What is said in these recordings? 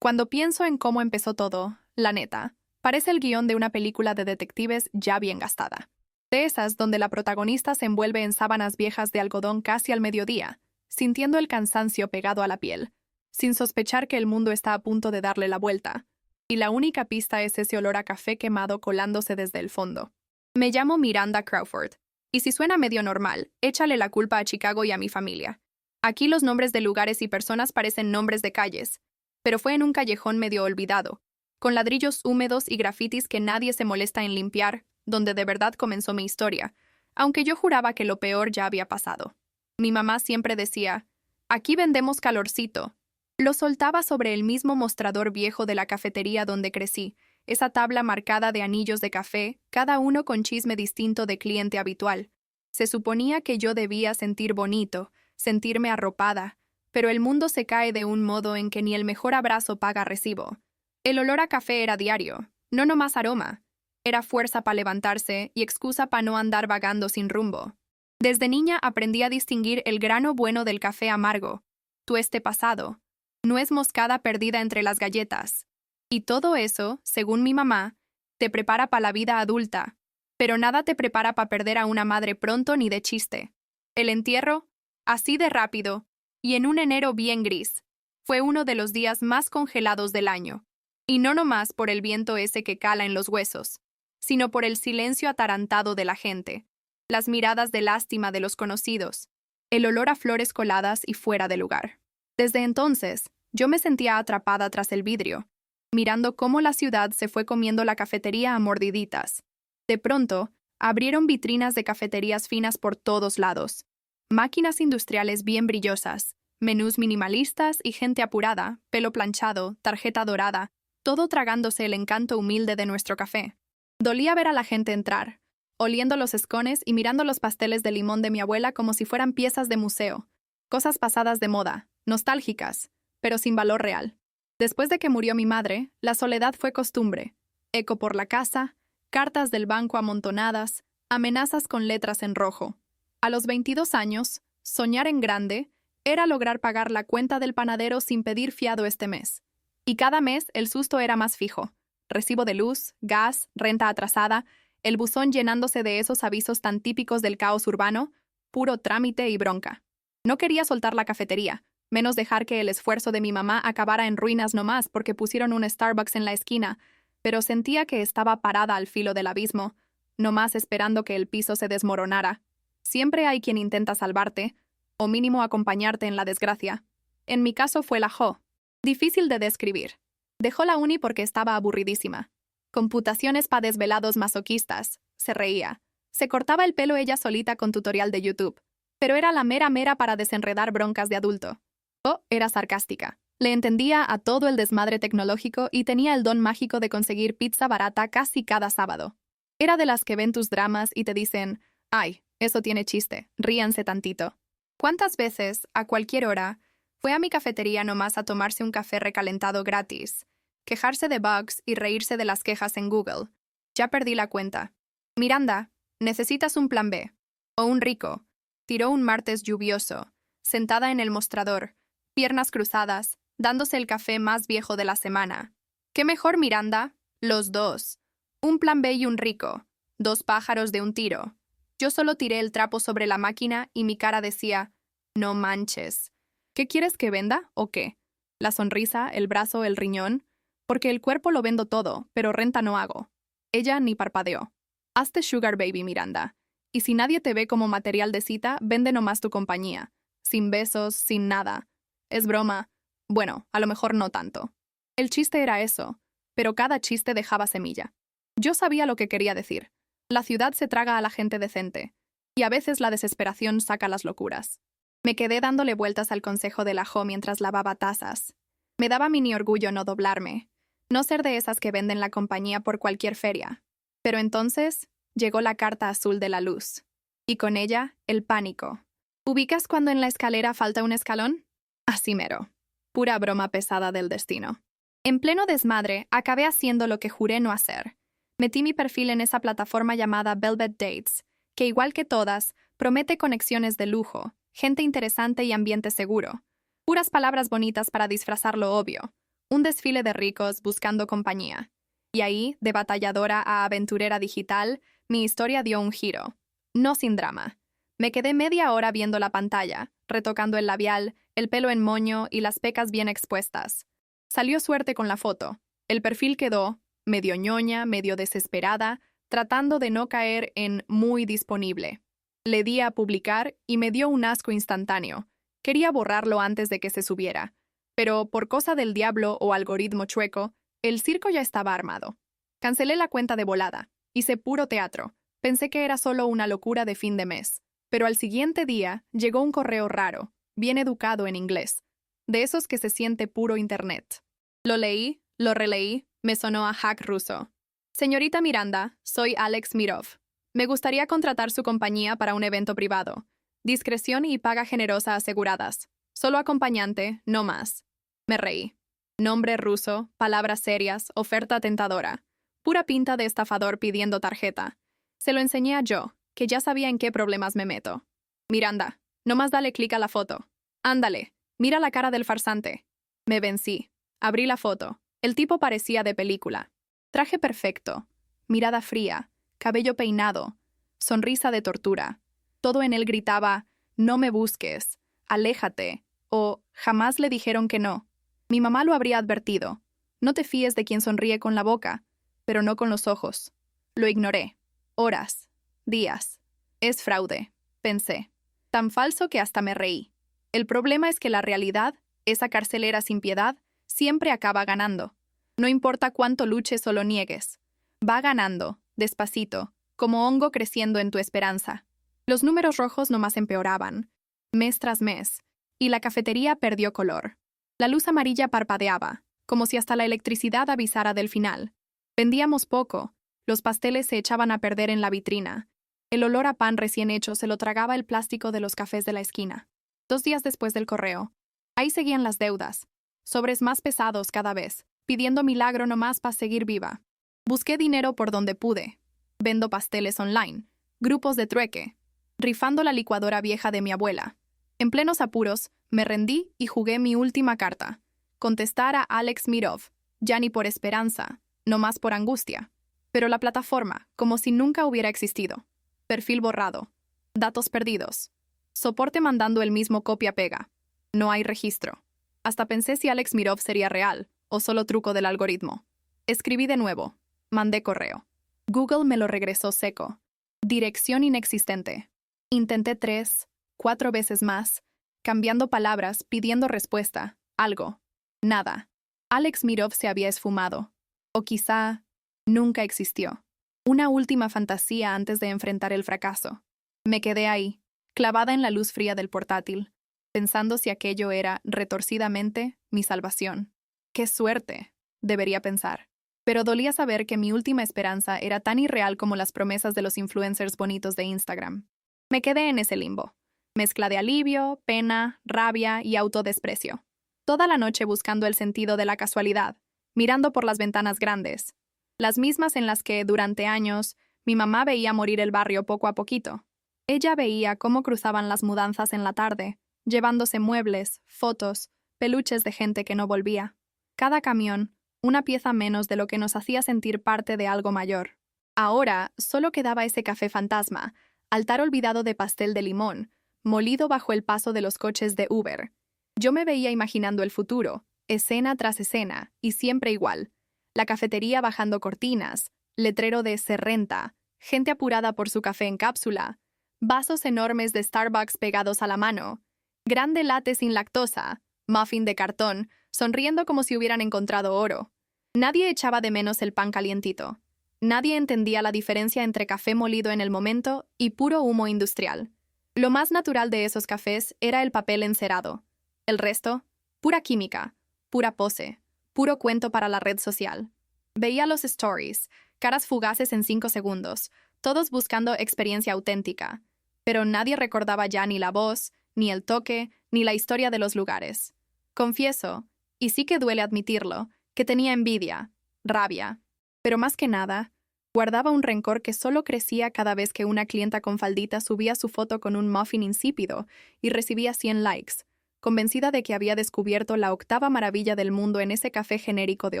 Cuando pienso en cómo empezó todo, la neta, parece el guión de una película de detectives ya bien gastada. De esas donde la protagonista se envuelve en sábanas viejas de algodón casi al mediodía, sintiendo el cansancio pegado a la piel, sin sospechar que el mundo está a punto de darle la vuelta, y la única pista es ese olor a café quemado colándose desde el fondo. Me llamo Miranda Crawford, y si suena medio normal, échale la culpa a Chicago y a mi familia. Aquí los nombres de lugares y personas parecen nombres de calles, pero fue en un callejón medio olvidado, con ladrillos húmedos y grafitis que nadie se molesta en limpiar, donde de verdad comenzó mi historia, aunque yo juraba que lo peor ya había pasado. Mi mamá siempre decía, aquí vendemos calorcito. Lo soltaba sobre el mismo mostrador viejo de la cafetería donde crecí, esa tabla marcada de anillos de café, cada uno con chisme distinto de cliente habitual. Se suponía que yo debía sentir bonito, sentirme arropada, pero el mundo se cae de un modo en que ni el mejor abrazo paga recibo. El olor a café era diario, no nomás aroma. Era fuerza para levantarse y excusa para no andar vagando sin rumbo. Desde niña aprendí a distinguir el grano bueno del café amargo, tueste pasado, nuez moscada perdida entre las galletas. Y todo eso, según mi mamá, te prepara para la vida adulta, pero nada te prepara para perder a una madre pronto ni de chiste. El entierro, así de rápido, y en un enero bien gris, fue uno de los días más congelados del año. Y no nomás por el viento ese que cala en los huesos, sino por el silencio atarantado de la gente, las miradas de lástima de los conocidos, el olor a flores coladas y fuera de lugar. Desde entonces, yo me sentía atrapada tras el vidrio, mirando cómo la ciudad se fue comiendo la cafetería a mordiditas. De pronto, abrieron vitrinas de cafeterías finas por todos lados, máquinas industriales bien brillosas, menús minimalistas y gente apurada, pelo planchado, tarjeta dorada, todo tragándose el encanto humilde de nuestro café. Dolía ver a la gente entrar, oliendo los escones y mirando los pasteles de limón de mi abuela como si fueran piezas de museo, cosas pasadas de moda, nostálgicas, pero sin valor real. Después de que murió mi madre, la soledad fue costumbre, eco por la casa, cartas del banco amontonadas, amenazas con letras en rojo. A los 22 años, soñar en grande era lograr pagar la cuenta del panadero sin pedir fiado este mes. Y cada mes el susto era más fijo. Recibo de luz, gas, renta atrasada, el buzón llenándose de esos avisos tan típicos del caos urbano, puro trámite y bronca. No quería soltar la cafetería, menos dejar que el esfuerzo de mi mamá acabara en ruinas nomás porque pusieron un Starbucks en la esquina, pero sentía que estaba parada al filo del abismo, nomás esperando que el piso se desmoronara. Siempre hay quien intenta salvarte, o mínimo acompañarte en la desgracia. En mi caso fue la Jo. Difícil de describir. Dejó la uni porque estaba aburridísima. Computaciones pa' desvelados masoquistas. Se reía. Se cortaba el pelo ella solita con tutorial de YouTube. Pero era la mera para desenredar broncas de adulto. O era sarcástica. Le entendía a todo el desmadre tecnológico y tenía el don mágico de conseguir pizza barata casi cada sábado. Era de las que ven tus dramas y te dicen, ay, eso tiene chiste, ríanse tantito. ¿Cuántas veces, a cualquier hora, fue a mi cafetería nomás a tomarse un café recalentado gratis, quejarse de bugs y reírse de las quejas en Google? Ya perdí la cuenta. Miranda, necesitas un plan B. O un rico. Tiró un martes lluvioso, sentada en el mostrador, piernas cruzadas, dándose el café más viejo de la semana. ¿Qué mejor, Miranda? Los dos. Un plan B y un rico. Dos pájaros de un tiro. Yo solo tiré el trapo sobre la máquina y mi cara decía, no manches. ¿Qué quieres que venda o qué? ¿La sonrisa, el brazo, el riñón? Porque el cuerpo lo vendo todo, pero renta no hago. Ella ni parpadeó. Hazte sugar baby, Miranda. Y si nadie te ve como material de cita, vende nomás tu compañía. Sin besos, sin nada. Es broma. Bueno, a lo mejor no tanto. El chiste era eso, pero cada chiste dejaba semilla. Yo sabía lo que quería decir. La ciudad se traga a la gente decente, y a veces la desesperación saca las locuras. Me quedé dándole vueltas al consejo de la Jo mientras lavaba tazas. Me daba mini orgullo no doblarme, no ser de esas que venden la compañía por cualquier feria. Pero entonces llegó la carta azul de la luz, y con ella el pánico. ¿Ubicas cuando en la escalera falta un escalón? Así mero. Pura broma pesada del destino. En pleno desmadre, acabé haciendo lo que juré no hacer. Metí mi perfil en esa plataforma llamada Velvet Dates, que igual que todas, promete conexiones de lujo, gente interesante y ambiente seguro. Puras palabras bonitas para disfrazar lo obvio. Un desfile de ricos buscando compañía. Y ahí, de batalladora a aventurera digital, mi historia dio un giro. No sin drama. Me quedé media hora viendo la pantalla, retocando el labial, el pelo en moño y las pecas bien expuestas. Salió suerte con la foto. El perfil quedó, medio ñoña, medio desesperada, tratando de no caer en muy disponible. Le di a publicar y me dio un asco instantáneo. Quería borrarlo antes de que se subiera. Pero por cosa del diablo o algoritmo chueco, el circo ya estaba armado. Cancelé la cuenta de volada. Hice puro teatro. Pensé que era solo una locura de fin de mes. Pero al siguiente día llegó un correo raro, bien educado en inglés, de esos que se siente puro internet. Lo leí, lo releí, me sonó a hack ruso. Señorita Miranda, soy Alex Mirov. Me gustaría contratar su compañía para un evento privado. Discreción y paga generosa aseguradas. Solo acompañante, no más. Me reí. Nombre ruso, palabras serias, oferta tentadora. Pura pinta de estafador pidiendo tarjeta. Se lo enseñé a Joe, que ya sabía en qué problemas me meto. Miranda, nomás dale clic a la foto. Ándale, mira la cara del farsante. Me vencí. Abrí la foto. El tipo parecía de película. Traje perfecto. Mirada fría. Cabello peinado. Sonrisa de tortura. Todo en él gritaba, no me busques, aléjate, o jamás le dijeron que no. Mi mamá lo habría advertido. No te fíes de quien sonríe con la boca, pero no con los ojos. Lo ignoré. Horas. Días. Es fraude, pensé. Tan falso que hasta me reí. El problema es que la realidad, esa carcelera sin piedad, siempre acaba ganando. No importa cuánto luches o lo niegues. Va ganando, despacito, como hongo creciendo en tu esperanza. Los números rojos nomás empeoraban, mes tras mes, y la cafetería perdió color. La luz amarilla parpadeaba, como si hasta la electricidad avisara del final. Vendíamos poco, los pasteles se echaban a perder en la vitrina. El olor a pan recién hecho se lo tragaba el plástico de los cafés de la esquina. 2 días después del correo, ahí seguían las deudas, sobres más pesados cada vez, pidiendo milagro nomás para seguir viva. Busqué dinero por donde pude. Vendo pasteles online, grupos de trueque, rifando la licuadora vieja de mi abuela. En plenos apuros, me rendí y jugué mi última carta. Contestar a Alex Mirov, ya ni por esperanza, no más por angustia. Pero la plataforma, como si nunca hubiera existido. Perfil borrado. Datos perdidos. Soporte mandando el mismo copia-pega. No hay registro. Hasta pensé si Alex Mirov sería real, o solo truco del algoritmo. Escribí de nuevo. Mandé correo. Google me lo regresó seco. Dirección inexistente. Intenté 3, 4 veces más, cambiando palabras, pidiendo respuesta, algo. Nada. Alex Mirov se había esfumado. O quizá nunca existió. Una última fantasía antes de enfrentar el fracaso. Me quedé ahí, clavada en la luz fría del portátil, pensando si aquello era, retorcidamente, mi salvación. ¡Qué suerte!, debería pensar. Pero dolía saber que mi última esperanza era tan irreal como las promesas de los influencers bonitos de Instagram. Me quedé en ese limbo. Mezcla de alivio, pena, rabia y autodesprecio. Toda la noche buscando el sentido de la casualidad, mirando por las ventanas grandes. Las mismas en las que, durante años, mi mamá veía morir el barrio poco a poquito. Ella veía cómo cruzaban las mudanzas en la tarde, llevándose muebles, fotos, peluches de gente que no volvía. Cada camión, una pieza menos de lo que nos hacía sentir parte de algo mayor. Ahora solo quedaba ese café fantasma, altar olvidado de pastel de limón, molido bajo el paso de los coches de Uber. Yo me veía imaginando el futuro, escena tras escena, y siempre igual. La cafetería bajando cortinas, letrero de "se renta", gente apurada por su café en cápsula, vasos enormes de Starbucks pegados a la mano, grande latte sin lactosa, muffin de cartón, sonriendo como si hubieran encontrado oro. Nadie echaba de menos el pan calientito. Nadie entendía la diferencia entre café molido en el momento y puro humo industrial. Lo más natural de esos cafés era el papel encerado. El resto, pura química, pura pose, puro cuento para la red social. Veía los stories, caras fugaces en 5 segundos, todos buscando experiencia auténtica. Pero nadie recordaba ya ni la voz, ni el toque, ni la historia de los lugares. Confieso, y sí que duele admitirlo, que tenía envidia, rabia. Pero más que nada, guardaba un rencor que solo crecía cada vez que una clienta con faldita subía su foto con un muffin insípido y recibía 100 likes, convencida de que había descubierto la octava maravilla del mundo en ese café genérico de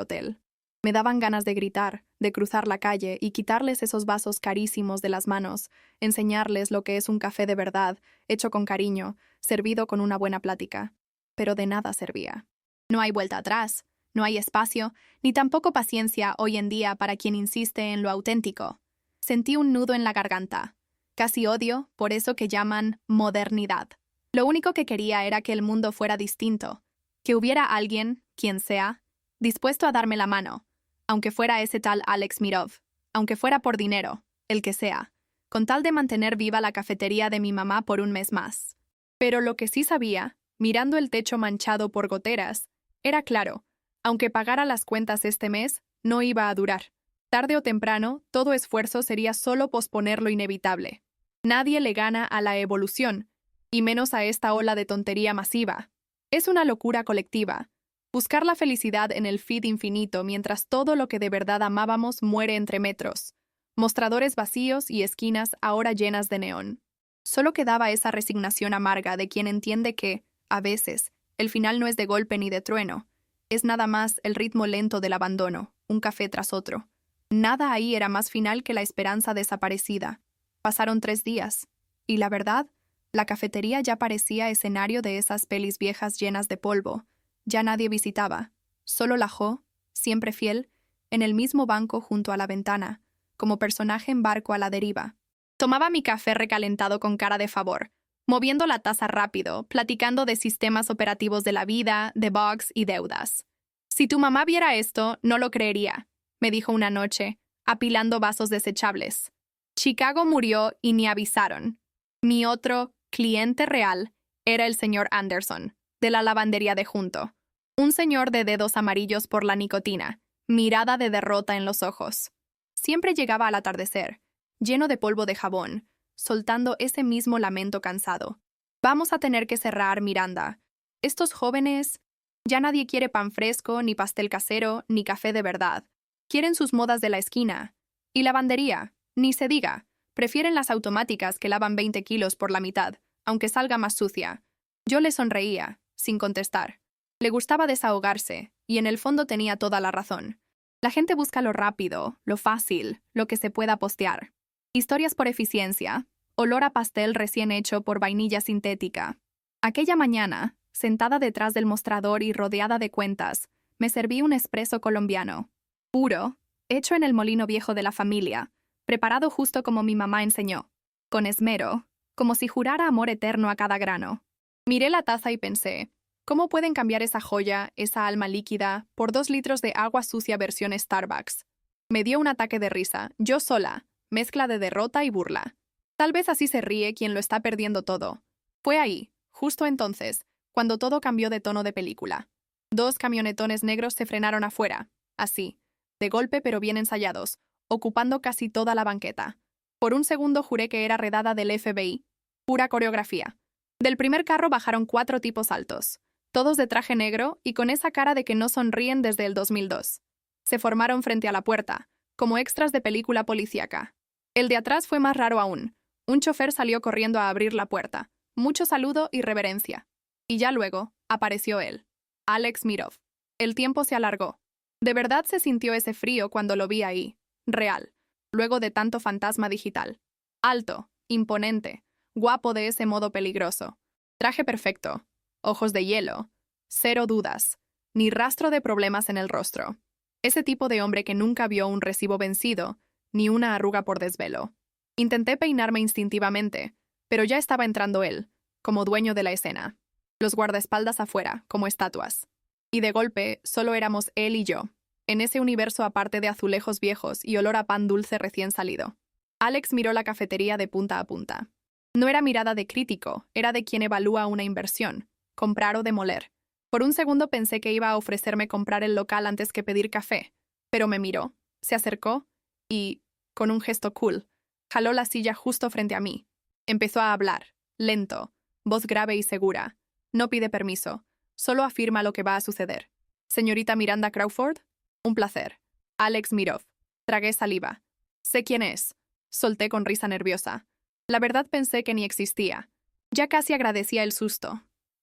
hotel. Me daban ganas de gritar, de cruzar la calle y quitarles esos vasos carísimos de las manos, enseñarles lo que es un café de verdad, hecho con cariño, servido con una buena plática. Pero de nada servía. No hay vuelta atrás, no hay espacio, ni tampoco paciencia hoy en día para quien insiste en lo auténtico. Sentí un nudo en la garganta. Casi odio por eso que llaman modernidad. Lo único que quería era que el mundo fuera distinto, que hubiera alguien, quien sea, dispuesto a darme la mano, aunque fuera ese tal Alex Mirov, aunque fuera por dinero, el que sea, con tal de mantener viva la cafetería de mi mamá por un mes más. Pero lo que sí sabía, mirando el techo manchado por goteras, era claro, aunque pagara las cuentas este mes, no iba a durar. Tarde o temprano, todo esfuerzo sería solo posponer lo inevitable. Nadie le gana a la evolución, y menos a esta ola de tontería masiva. Es una locura colectiva. Buscar la felicidad en el feed infinito mientras todo lo que de verdad amábamos muere entre metros. Mostradores vacíos y esquinas ahora llenas de neón. Solo quedaba esa resignación amarga de quien entiende que, a veces, el final no es de golpe ni de trueno. Es nada más el ritmo lento del abandono, un café tras otro. Nada ahí era más final que la esperanza desaparecida. Pasaron 3 días. Y la verdad, la cafetería ya parecía escenario de esas pelis viejas llenas de polvo. Ya nadie visitaba. Solo la Jo, siempre fiel, en el mismo banco junto a la ventana, como personaje en barco a la deriva. Tomaba mi café recalentado con cara de favor, moviendo la taza rápido, platicando de sistemas operativos de la vida, de bugs y deudas. Si tu mamá viera esto, no lo creería, me dijo una noche, apilando vasos desechables. Chicago murió y ni avisaron. Mi otro cliente real era el señor Anderson, de la lavandería de junto. Un señor de dedos amarillos por la nicotina, mirada de derrota en los ojos. Siempre llegaba al atardecer, lleno de polvo de jabón, soltando ese mismo lamento cansado. Vamos a tener que cerrar, Miranda. Estos jóvenes... Ya nadie quiere pan fresco, ni pastel casero, ni café de verdad. Quieren sus modas de la esquina. Y lavandería, ni se diga. Prefieren las automáticas que lavan 20 kilos por la mitad, aunque salga más sucia. Yo le sonreía, sin contestar. Le gustaba desahogarse, y en el fondo tenía toda la razón. La gente busca lo rápido, lo fácil, lo que se pueda postear. Historias por eficiencia, olor a pastel recién hecho por vainilla sintética. Aquella mañana, sentada detrás del mostrador y rodeada de cuentas, me serví un espresso colombiano. Puro, hecho en el molino viejo de la familia, preparado justo como mi mamá enseñó. Con esmero, como si jurara amor eterno a cada grano. Miré la taza y pensé, ¿cómo pueden cambiar esa joya, esa alma líquida, por 2 litros de agua sucia versión Starbucks? Me dio un ataque de risa, yo sola, mezcla de derrota y burla. Tal vez así se ríe quien lo está perdiendo todo. Fue ahí, justo entonces, cuando todo cambió de tono de película. 2 camionetones negros se frenaron afuera, así, de golpe pero bien ensayados, ocupando casi toda la banqueta. Por un segundo juré que era redada del FBI. Pura coreografía. Del primer carro bajaron 4 tipos altos, todos de traje negro y con esa cara de que no sonríen desde el 2002. Se formaron frente a la puerta, como extras de película policíaca. El de atrás fue más raro aún. Un chofer salió corriendo a abrir la puerta. Mucho saludo y reverencia. Y ya luego, apareció él. Alex Mirov. El tiempo se alargó. De verdad se sintió ese frío cuando lo vi ahí. Real. Luego de tanto fantasma digital. Alto, imponente, guapo de ese modo peligroso. Traje perfecto. Ojos de hielo. 0 dudas. Ni rastro de problemas en el rostro. Ese tipo de hombre que nunca vio un recibo vencido, ni una arruga por desvelo. Intenté peinarme instintivamente, pero ya estaba entrando él, como dueño de la escena. Los guardaespaldas afuera, como estatuas. Y de golpe, solo éramos él y yo, en ese universo aparte de azulejos viejos y olor a pan dulce recién salido. Alex miró la cafetería de punta a punta. No era mirada de crítico, era de quien evalúa una inversión, comprar o demoler. Por un segundo pensé que iba a ofrecerme comprar el local antes que pedir café, pero me miró, se acercó y, con un gesto cool, jaló la silla justo frente a mí. Empezó a hablar, lento, voz grave y segura. No pide permiso, solo afirma lo que va a suceder. Señorita Miranda Crawford, un placer. Alex Mirov. Tragué saliva. Sé quién es. Solté con risa nerviosa. La verdad pensé que ni existía. Ya casi agradecía el susto.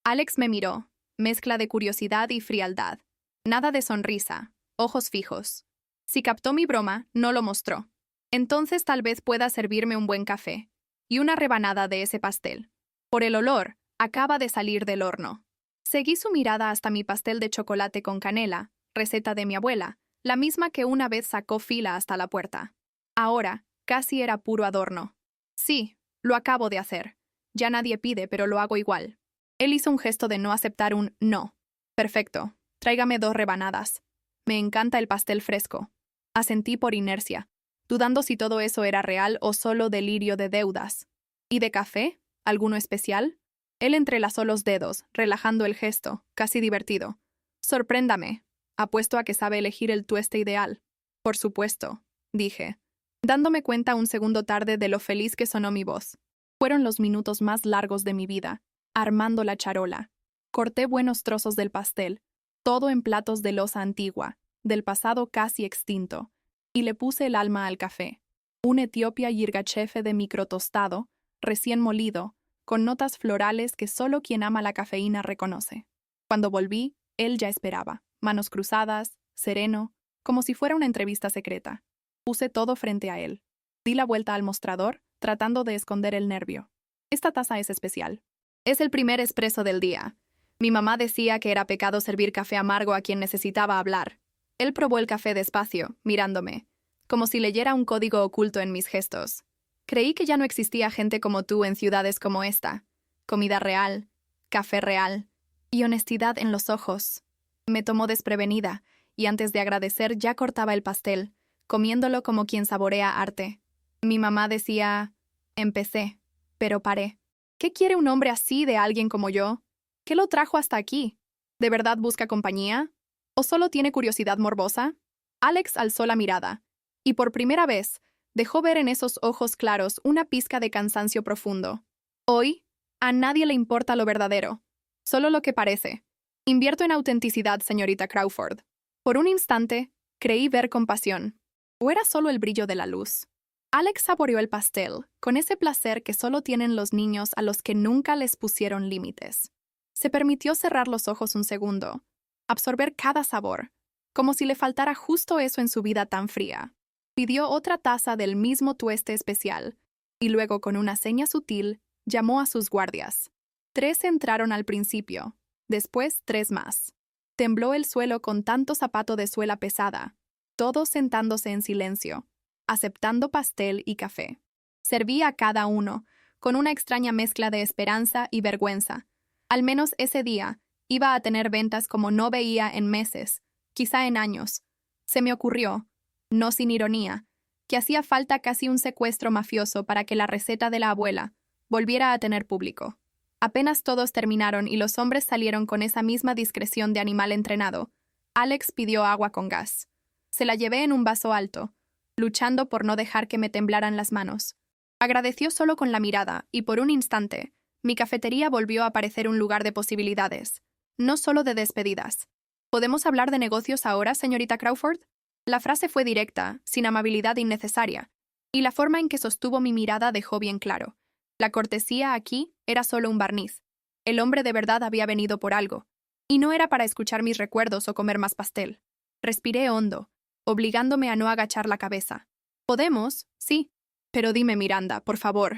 Alex me miró, mezcla de curiosidad y frialdad. Nada de sonrisa, ojos fijos. Si captó mi broma, no lo mostró. Entonces tal vez pueda servirme un buen café y una rebanada de ese pastel. Por el olor, acaba de salir del horno. Seguí su mirada hasta mi pastel de chocolate con canela, receta de mi abuela, la misma que una vez sacó fila hasta la puerta. Ahora, casi era puro adorno. Sí, lo acabo de hacer. Ya nadie pide, pero lo hago igual. Él hizo un gesto de no aceptar un no. Perfecto, tráigame 2 rebanadas. Me encanta el pastel fresco. Asentí por inercia, dudando si todo eso era real o solo delirio de deudas. ¿Y de café? ¿Alguno especial? Él entrelazó los dedos, relajando el gesto, casi divertido. Sorpréndame. Apuesto a que sabe elegir el tueste ideal. Por supuesto, dije, dándome cuenta un segundo tarde de lo feliz que sonó mi voz. Fueron los minutos más largos de mi vida, armando la charola. Corté buenos trozos del pastel, todo en platos de loza antigua, del pasado casi extinto, y le puse el alma al café. Un Etiopía Yirgachefe de microtostado, recién molido, con notas florales que solo quien ama la cafeína reconoce. Cuando volví, él ya esperaba, manos cruzadas, sereno, como si fuera una entrevista secreta. Puse todo frente a él. Di la vuelta al mostrador, tratando de esconder el nervio. Esta taza es especial. Es el primer espresso del día. Mi mamá decía que era pecado servir café amargo a quien necesitaba hablar. Él probó el café despacio, mirándome, como si leyera un código oculto en mis gestos. Creí que ya no existía gente como tú en ciudades como esta. Comida real, café real y honestidad en los ojos. Me tomó desprevenida, y antes de agradecer ya cortaba el pastel, comiéndolo como quien saborea arte. Mi mamá decía, empecé, pero paré. ¿Qué quiere un hombre así de alguien como yo? ¿Qué lo trajo hasta aquí? ¿De verdad busca compañía? ¿O solo tiene curiosidad morbosa? Alex alzó la mirada, y por primera vez dejó ver en esos ojos claros una pizca de cansancio profundo. Hoy, a nadie le importa lo verdadero, solo lo que parece. Invierto en autenticidad, señorita Crawford. Por un instante, creí ver compasión. ¿O era solo el brillo de la luz? Alex saboreó el pastel, con ese placer que solo tienen los niños a los que nunca les pusieron límites. Se permitió cerrar los ojos un segundo, absorber cada sabor, como si le faltara justo eso en su vida tan fría. Pidió otra taza del mismo tueste especial, y luego, con una seña sutil, llamó a sus guardias. 3 entraron al principio, después 3 más. Tembló el suelo con tanto zapato de suela pesada, todos sentándose en silencio, aceptando pastel y café. Serví a cada uno, con una extraña mezcla de esperanza y vergüenza. Al menos ese día, iba a tener ventas como no veía en meses, quizá en años. Se me ocurrió, no sin ironía, que hacía falta casi un secuestro mafioso para que la receta de la abuela volviera a tener público. Apenas todos terminaron y los hombres salieron con esa misma discreción de animal entrenado, Alex pidió agua con gas. Se la llevé en un vaso alto, luchando por no dejar que me temblaran las manos. Agradeció solo con la mirada, y por un instante, mi cafetería volvió a parecer un lugar de posibilidades, no solo de despedidas. ¿Podemos hablar de negocios ahora, señorita Crawford? La frase fue directa, sin amabilidad innecesaria, y la forma en que sostuvo mi mirada dejó bien claro. La cortesía aquí era solo un barniz. El hombre de verdad había venido por algo, y no era para escuchar mis recuerdos o comer más pastel. Respiré hondo, obligándome a no agachar la cabeza. ¿Podemos? Sí. Pero dime, Miranda, por favor.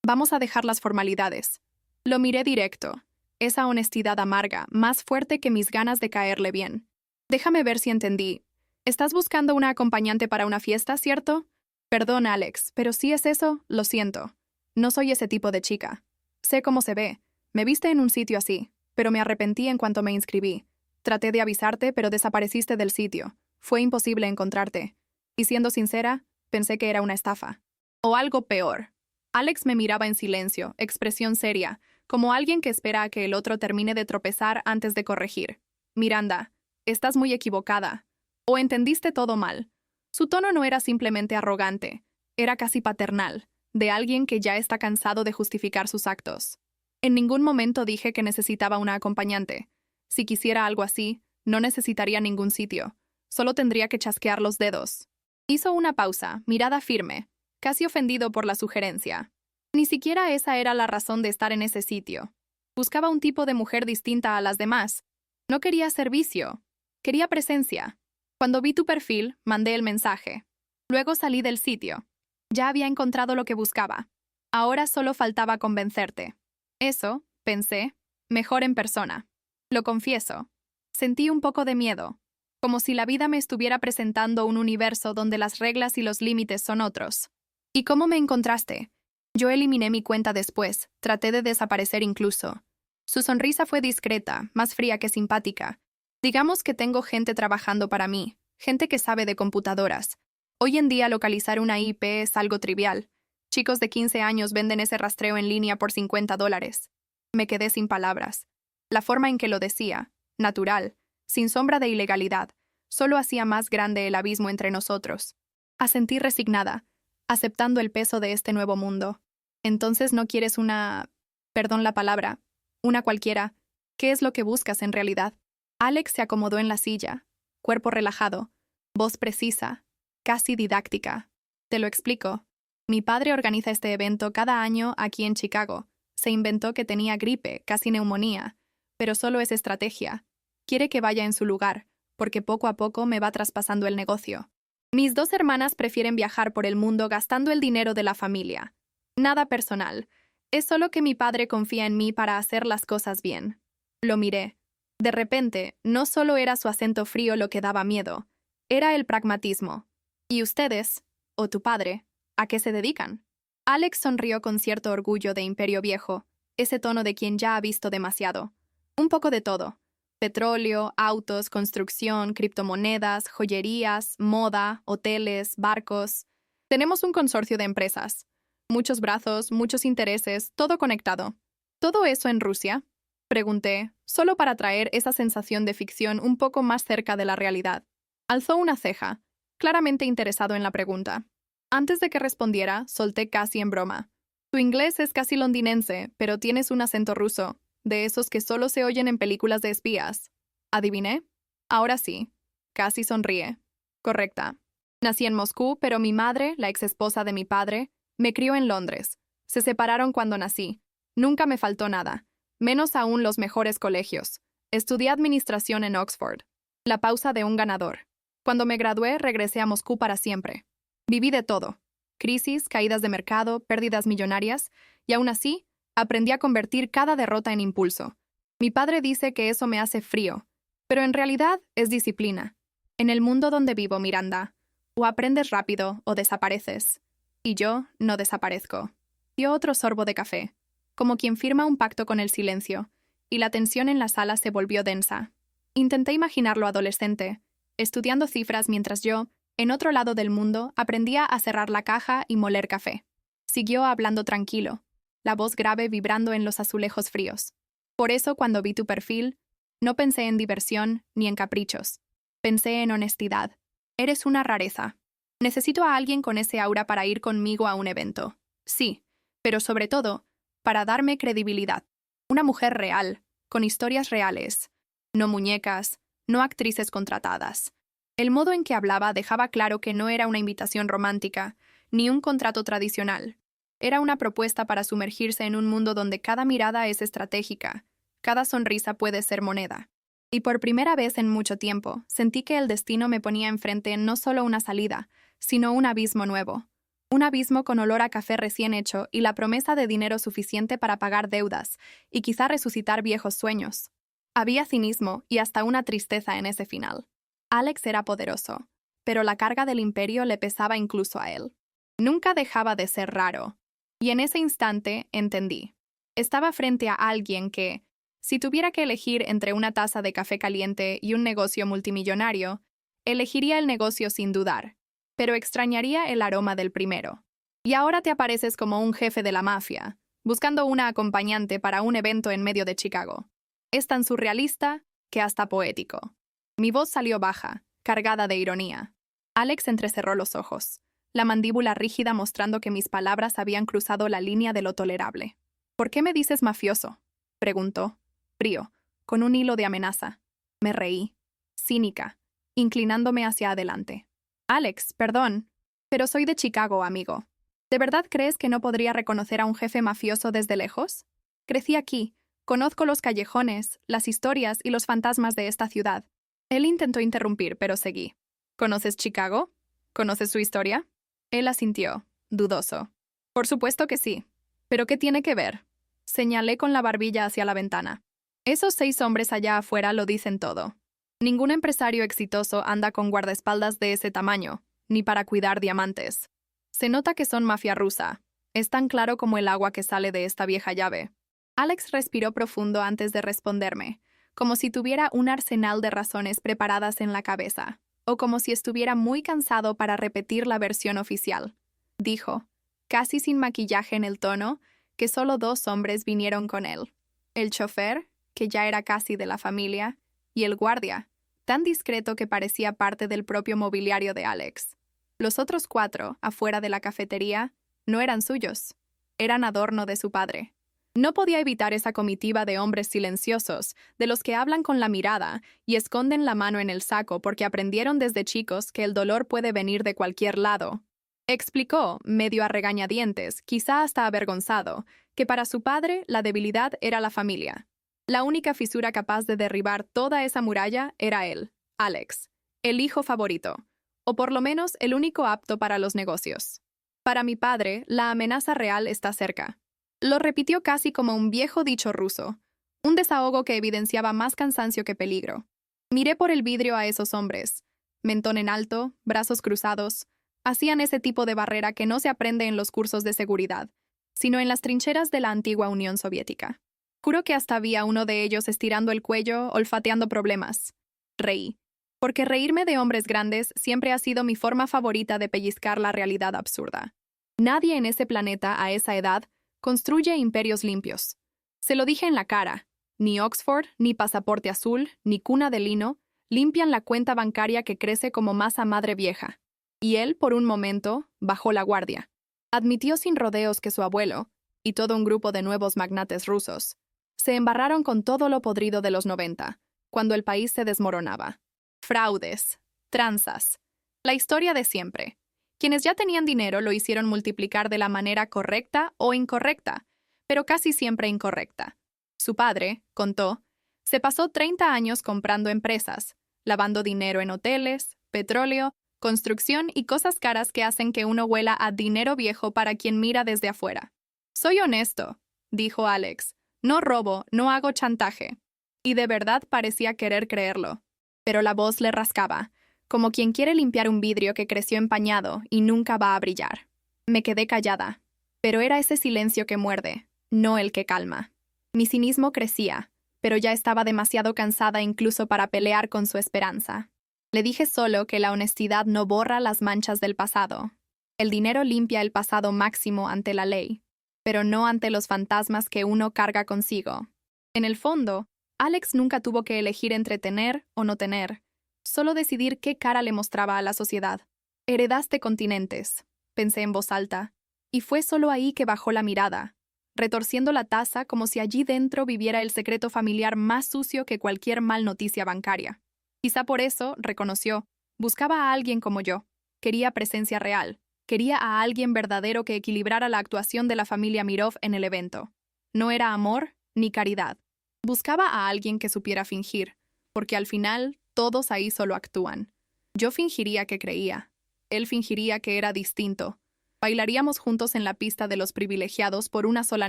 Vamos a dejar las formalidades. Lo miré directo, esa honestidad amarga, más fuerte que mis ganas de caerle bien. Déjame ver si entendí. ¿Estás buscando una acompañante para una fiesta, cierto? Perdón, Alex, pero si es eso, lo siento. No soy ese tipo de chica. Sé cómo se ve. Me viste en un sitio así, pero me arrepentí en cuanto me inscribí. Traté de avisarte, pero desapareciste del sitio. Fue imposible encontrarte. Y siendo sincera, pensé que era una estafa. O algo peor. Alex me miraba en silencio, expresión seria, como alguien que espera a que el otro termine de tropezar antes de corregir. Miranda, estás muy equivocada. O entendiste todo mal. Su tono no era simplemente arrogante, era casi paternal, de alguien que ya está cansado de justificar sus actos. En ningún momento dije que necesitaba una acompañante. Si quisiera algo así, no necesitaría ningún sitio. Solo tendría que chasquear los dedos. Hizo una pausa, mirada firme, casi ofendido por la sugerencia. Ni siquiera esa era la razón de estar en ese sitio. Buscaba un tipo de mujer distinta a las demás. No quería servicio, quería presencia. Cuando vi tu perfil, mandé el mensaje. Luego salí del sitio. Ya había encontrado lo que buscaba. Ahora solo faltaba convencerte. Eso, pensé, mejor en persona. Lo confieso. Sentí un poco de miedo, como si la vida me estuviera presentando un universo donde las reglas y los límites son otros. ¿Y cómo me encontraste? Yo eliminé mi cuenta después, traté de desaparecer incluso. Su sonrisa fue discreta, más fría que simpática. Digamos que tengo gente trabajando para mí, gente que sabe de computadoras. Hoy en día localizar una IP es algo trivial. Chicos de 15 años venden ese rastreo en línea por $50. Me quedé sin palabras. La forma en que lo decía, natural, sin sombra de ilegalidad, solo hacía más grande el abismo entre nosotros. Asentí resignada, aceptando el peso de este nuevo mundo. Entonces no quieres una... perdón la palabra, una cualquiera. ¿Qué es lo que buscas en realidad? Alex se acomodó en la silla, cuerpo relajado, voz precisa, casi didáctica. Te lo explico. Mi padre organiza este evento cada año aquí en Chicago. Se inventó que tenía gripe, casi neumonía, pero solo es estrategia. Quiere que vaya en su lugar, porque poco a poco me va traspasando el negocio. Mis 2 hermanas prefieren viajar por el mundo gastando el dinero de la familia. Nada personal. Es solo que mi padre confía en mí para hacer las cosas bien. Lo miré. De repente, no solo era su acento frío lo que daba miedo, era el pragmatismo. ¿Y ustedes, o tu padre, a qué se dedican? Alex sonrió con cierto orgullo de Imperio Viejo, ese tono de quien ya ha visto demasiado. Un poco de todo. Petróleo, autos, construcción, criptomonedas, joyerías, moda, hoteles, barcos. Tenemos un consorcio de empresas. Muchos brazos, muchos intereses, todo conectado. ¿Todo eso en Rusia? Pregunté, solo para traer esa sensación de ficción un poco más cerca de la realidad. Alzó una ceja, claramente interesado en la pregunta. Antes de que respondiera, solté casi en broma. Tu inglés es casi londinense, pero tienes un acento ruso, de esos que solo se oyen en películas de espías. ¿Adiviné? Ahora sí. Casi sonríe. Correcta. Nací en Moscú, pero mi madre, la exesposa de mi padre, me crió en Londres. Se separaron cuando nací. Nunca me faltó nada, menos aún los mejores colegios. Estudié administración en Oxford. La pausa de un ganador. Cuando me gradué, regresé a Moscú para siempre. Viví de todo. Crisis, caídas de mercado, pérdidas millonarias, y aún así, aprendí a convertir cada derrota en impulso. Mi padre dice que eso me hace frío, pero en realidad es disciplina. En el mundo donde vivo, Miranda, o aprendes rápido o desapareces. Y yo no desaparezco. Dio otro sorbo de café, como quien firma un pacto con el silencio, y la tensión en la sala se volvió densa. Intenté imaginarlo adolescente, estudiando cifras mientras yo, en otro lado del mundo, aprendía a cerrar la caja y moler café. Siguió hablando tranquilo, la voz grave vibrando en los azulejos fríos. Por eso, cuando vi tu perfil, no pensé en diversión ni en caprichos. Pensé en honestidad. Eres una rareza. Necesito a alguien con ese aura para ir conmigo a un evento. Sí, pero sobre todo, para darme credibilidad. Una mujer real, con historias reales. No muñecas, no actrices contratadas. El modo en que hablaba dejaba claro que no era una invitación romántica, ni un contrato tradicional. Era una propuesta para sumergirse en un mundo donde cada mirada es estratégica, cada sonrisa puede ser moneda. Y por primera vez en mucho tiempo, sentí que el destino me ponía enfrente no solo una salida, sino un abismo nuevo. Un abismo con olor a café recién hecho y la promesa de dinero suficiente para pagar deudas y quizá resucitar viejos sueños. Había cinismo y hasta una tristeza en ese final. Alex era poderoso, pero la carga del imperio le pesaba incluso a él. Nunca dejaba de ser raro. Y en ese instante entendí. Estaba frente a alguien que, si tuviera que elegir entre una taza de café caliente y un negocio multimillonario, elegiría el negocio sin dudar, pero extrañaría el aroma del primero. Y ahora te apareces como un jefe de la mafia, buscando una acompañante para un evento en medio de Chicago. Es tan surrealista que hasta poético. Mi voz salió baja, cargada de ironía. Alex entrecerró los ojos, la mandíbula rígida mostrando que mis palabras habían cruzado la línea de lo tolerable. ¿Por qué me dices mafioso?, preguntó, frío, con un hilo de amenaza. Me reí, cínica, inclinándome hacia adelante. Alex, perdón, pero soy de Chicago, amigo. ¿De verdad crees que no podría reconocer a un jefe mafioso desde lejos? Crecí aquí, Conozco los callejones, las historias y los fantasmas de esta ciudad. Él intentó interrumpir, pero seguí. ¿Conoces Chicago? ¿Conoces su historia? Él asintió, dudoso. Por supuesto que sí. ¿Pero qué tiene que ver? Señalé con la barbilla hacia la ventana. Esos 6 hombres allá afuera lo dicen todo. Ningún empresario exitoso anda con guardaespaldas de ese tamaño, ni para cuidar diamantes. Se nota que son mafia rusa. Es tan claro como el agua que sale de esta vieja llave. Alex respiró profundo antes de responderme, como si tuviera un arsenal de razones preparadas en la cabeza, o como si estuviera muy cansado para repetir la versión oficial. Dijo, casi sin maquillaje en el tono, que solo 2 hombres vinieron con él. El chofer, que ya era casi de la familia, y el guardia, tan discreto que parecía parte del propio mobiliario de Alex. Los otros 4, afuera de la cafetería, no eran suyos. Eran adorno de su padre. No podía evitar esa comitiva de hombres silenciosos, de los que hablan con la mirada y esconden la mano en el saco porque aprendieron desde chicos que el dolor puede venir de cualquier lado. Explicó, medio a regañadientes, quizá hasta avergonzado, que para su padre la debilidad era la familia. La única fisura capaz de derribar toda esa muralla era él, Alex, el hijo favorito, o por lo menos el único apto para los negocios. Para mi padre, la amenaza real está cerca. Lo repitió casi como un viejo dicho ruso, un desahogo que evidenciaba más cansancio que peligro. Miré por el vidrio a esos hombres, mentón en alto, brazos cruzados. Hacían ese tipo de barrera que no se aprende en los cursos de seguridad, sino en las trincheras de la antigua Unión Soviética. Juro que hasta había uno de ellos estirando el cuello, olfateando problemas. Reí, porque reírme de hombres grandes siempre ha sido mi forma favorita de pellizcar la realidad absurda. Nadie en ese planeta a esa edad construye imperios limpios. Se lo dije en la cara. Ni Oxford, ni pasaporte azul, ni cuna de lino limpian la cuenta bancaria que crece como masa madre vieja. Y él, por un momento, bajó la guardia. Admitió sin rodeos que su abuelo, y todo un grupo de nuevos magnates rusos, se embarraron con todo lo podrido de los 90, cuando el país se desmoronaba. Fraudes, tranzas, la historia de siempre. Quienes ya tenían dinero lo hicieron multiplicar de la manera correcta o incorrecta, pero casi siempre incorrecta. Su padre, contó, se pasó 30 años comprando empresas, lavando dinero en hoteles, petróleo, construcción y cosas caras que hacen que uno huela a dinero viejo para quien mira desde afuera. Soy honesto, dijo Alex. No robo, no hago chantaje. Y de verdad parecía querer creerlo. Pero la voz le rascaba, como quien quiere limpiar un vidrio que creció empañado y nunca va a brillar. Me quedé callada, pero era ese silencio que muerde, no el que calma. Mi cinismo crecía, pero ya estaba demasiado cansada incluso para pelear con su esperanza. Le dije solo que la honestidad no borra las manchas del pasado. El dinero limpia el pasado máximo ante la ley, pero no ante los fantasmas que uno carga consigo. En el fondo, Alex nunca tuvo que elegir entre tener o no tener, solo decidir qué cara le mostraba a la sociedad. Heredaste continentes, pensé en voz alta, y fue solo ahí que bajó la mirada, retorciendo la taza como si allí dentro viviera el secreto familiar más sucio que cualquier mal noticia bancaria. Quizá por eso, reconoció, buscaba a alguien como yo. Quería presencia real. Quería a alguien verdadero que equilibrara la actuación de la familia Mirov en el evento. No era amor ni caridad. Buscaba a alguien que supiera fingir, porque al final todos ahí solo actúan. Yo fingiría que creía. Él fingiría que era distinto. Bailaríamos juntos en la pista de los privilegiados por una sola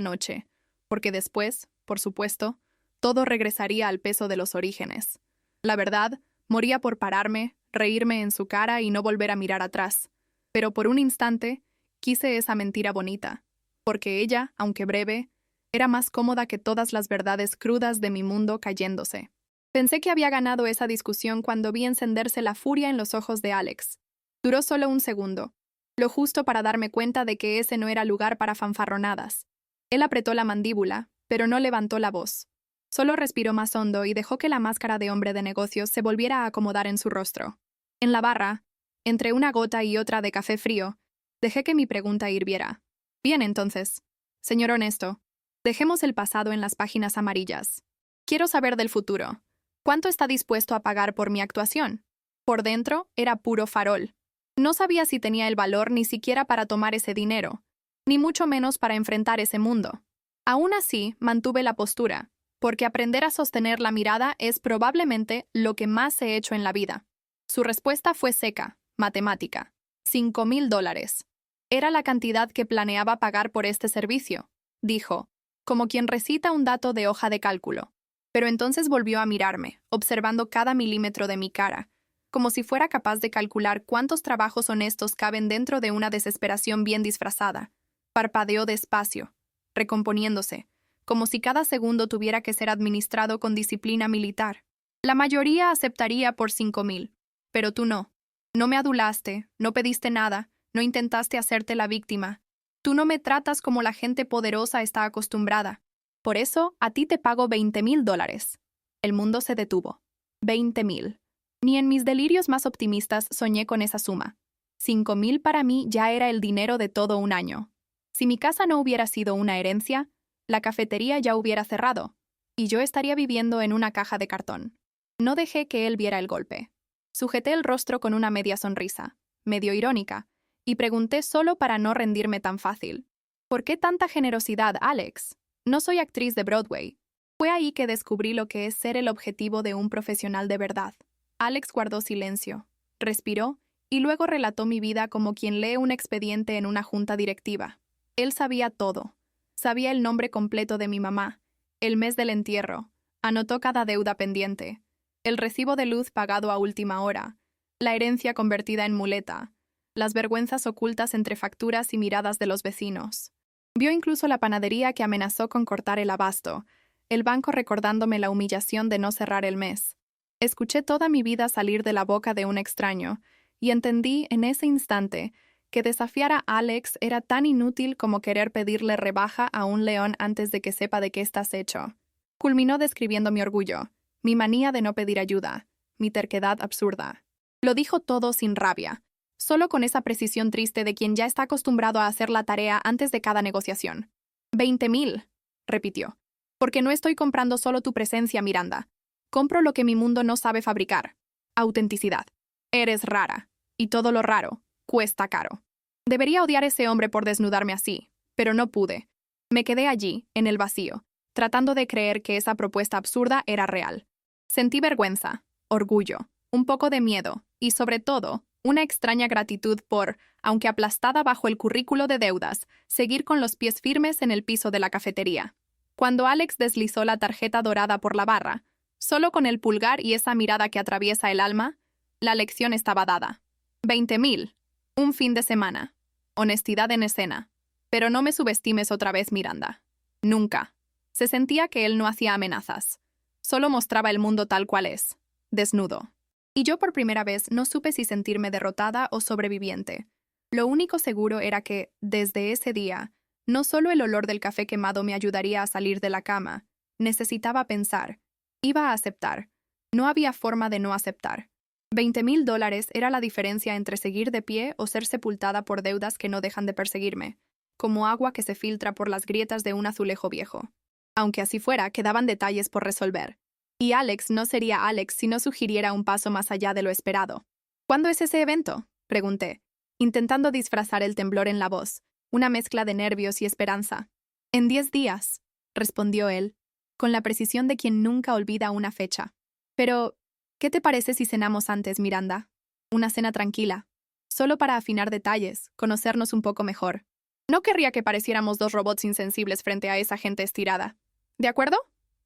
noche, porque después, por supuesto, todo regresaría al peso de los orígenes. La verdad, moría por pararme, reírme en su cara y no volver a mirar atrás. Pero por un instante, quise esa mentira bonita, porque ella, aunque breve, era más cómoda que todas las verdades crudas de mi mundo cayéndose. Pensé que había ganado esa discusión cuando vi encenderse la furia en los ojos de Alex. Duró solo un segundo, lo justo para darme cuenta de que ese no era lugar para fanfarronadas. Él apretó la mandíbula, pero no levantó la voz. Solo respiró más hondo y dejó que la máscara de hombre de negocios se volviera a acomodar en su rostro. En la barra, entre una gota y otra de café frío, dejé que mi pregunta hirviera. Bien, entonces. Señor honesto, dejemos el pasado en las páginas amarillas. Quiero saber del futuro. ¿Cuánto está dispuesto a pagar por mi actuación? Por dentro, era puro farol. No sabía si tenía el valor ni siquiera para tomar ese dinero, ni mucho menos para enfrentar ese mundo. Aún así, mantuve la postura. porque aprender a sostener la mirada es probablemente lo que más he hecho en la vida. Su respuesta fue seca, matemática. $5,000. Era la cantidad que planeaba pagar por este servicio, dijo, como quien recita un dato de hoja de cálculo. Pero entonces volvió a mirarme, observando cada milímetro de mi cara, como si fuera capaz de calcular cuántos trabajos honestos caben dentro de una desesperación bien disfrazada. Parpadeó despacio, recomponiéndose, como si cada segundo tuviera que ser administrado con disciplina militar. La mayoría aceptaría por 5,000, pero tú no. No me adulaste, no pediste nada, no intentaste hacerte la víctima. Tú no me tratas como la gente poderosa está acostumbrada. Por eso, a ti te pago $20,000. El mundo se detuvo. 20,000. Ni en mis delirios más optimistas soñé con esa suma. 5,000 para mí ya era el dinero de todo un año. Si mi casa no hubiera sido una herencia, la cafetería ya hubiera cerrado, y yo estaría viviendo en una caja de cartón. No dejé que él viera el golpe. Sujeté el rostro con una media sonrisa, medio irónica, y pregunté solo para no rendirme tan fácil. ¿Por qué tanta generosidad, Alex? No soy actriz de Broadway. Fue ahí que descubrí lo que es ser el objetivo de un profesional de verdad. Alex guardó silencio, respiró y luego relató mi vida como quien lee un expediente en una junta directiva. Él sabía todo. Sabía el nombre completo de mi mamá, el mes del entierro, anotó cada deuda pendiente, el recibo de luz pagado a última hora, la herencia convertida en muleta, las vergüenzas ocultas entre facturas y miradas de los vecinos. Vio incluso la panadería que amenazó con cortar el abasto, el banco recordándome la humillación de no cerrar el mes. Escuché toda mi vida salir de la boca de un extraño, y entendí en ese instante que desafiar a Alex era tan inútil como querer pedirle rebaja a un león antes de que sepa de qué estás hecho. Culminó describiendo mi orgullo, mi manía de no pedir ayuda, mi terquedad absurda. Lo dijo todo sin rabia, solo con esa precisión triste de quien ya está acostumbrado a hacer la tarea antes de cada negociación. 20,000, repitió. Porque no estoy comprando solo tu presencia, Miranda. Compro lo que mi mundo no sabe fabricar. Autenticidad. Eres rara, y todo lo raro cuesta caro. Debería odiar a ese hombre por desnudarme así, pero no pude. Me quedé allí, en el vacío, tratando de creer que esa propuesta absurda era real. Sentí vergüenza, orgullo, un poco de miedo y, sobre todo, una extraña gratitud por, aunque aplastada bajo el currículo de deudas, seguir con los pies firmes en el piso de la cafetería. Cuando Alex deslizó la tarjeta dorada por la barra, solo con el pulgar y esa mirada que atraviesa el alma, la lección estaba dada. 20,000. Un fin de semana. Honestidad en escena. Pero no me subestimes otra vez, Miranda. Nunca. Se sentía que él no hacía amenazas. Solo mostraba el mundo tal cual es. Desnudo. Y yo por primera vez no supe si sentirme derrotada o sobreviviente. Lo único seguro era que, desde ese día, no solo el olor del café quemado me ayudaría a salir de la cama. Necesitaba pensar. Iba a aceptar. No había forma de no aceptar. $20,000 era la diferencia entre seguir de pie o ser sepultada por deudas que no dejan de perseguirme, como agua que se filtra por las grietas de un azulejo viejo. Aunque así fuera, quedaban detalles por resolver. Y Alex no sería Alex si no sugiriera un paso más allá de lo esperado. ¿Cuándo es ese evento?, pregunté, intentando disfrazar el temblor en la voz, una mezcla de nervios y esperanza. En 10 días, respondió él, con la precisión de quien nunca olvida una fecha. Pero, ¿qué te parece si cenamos antes, Miranda? Una cena tranquila, solo para afinar detalles, conocernos un poco mejor. No querría que pareciéramos dos robots insensibles frente a esa gente estirada. ¿De acuerdo?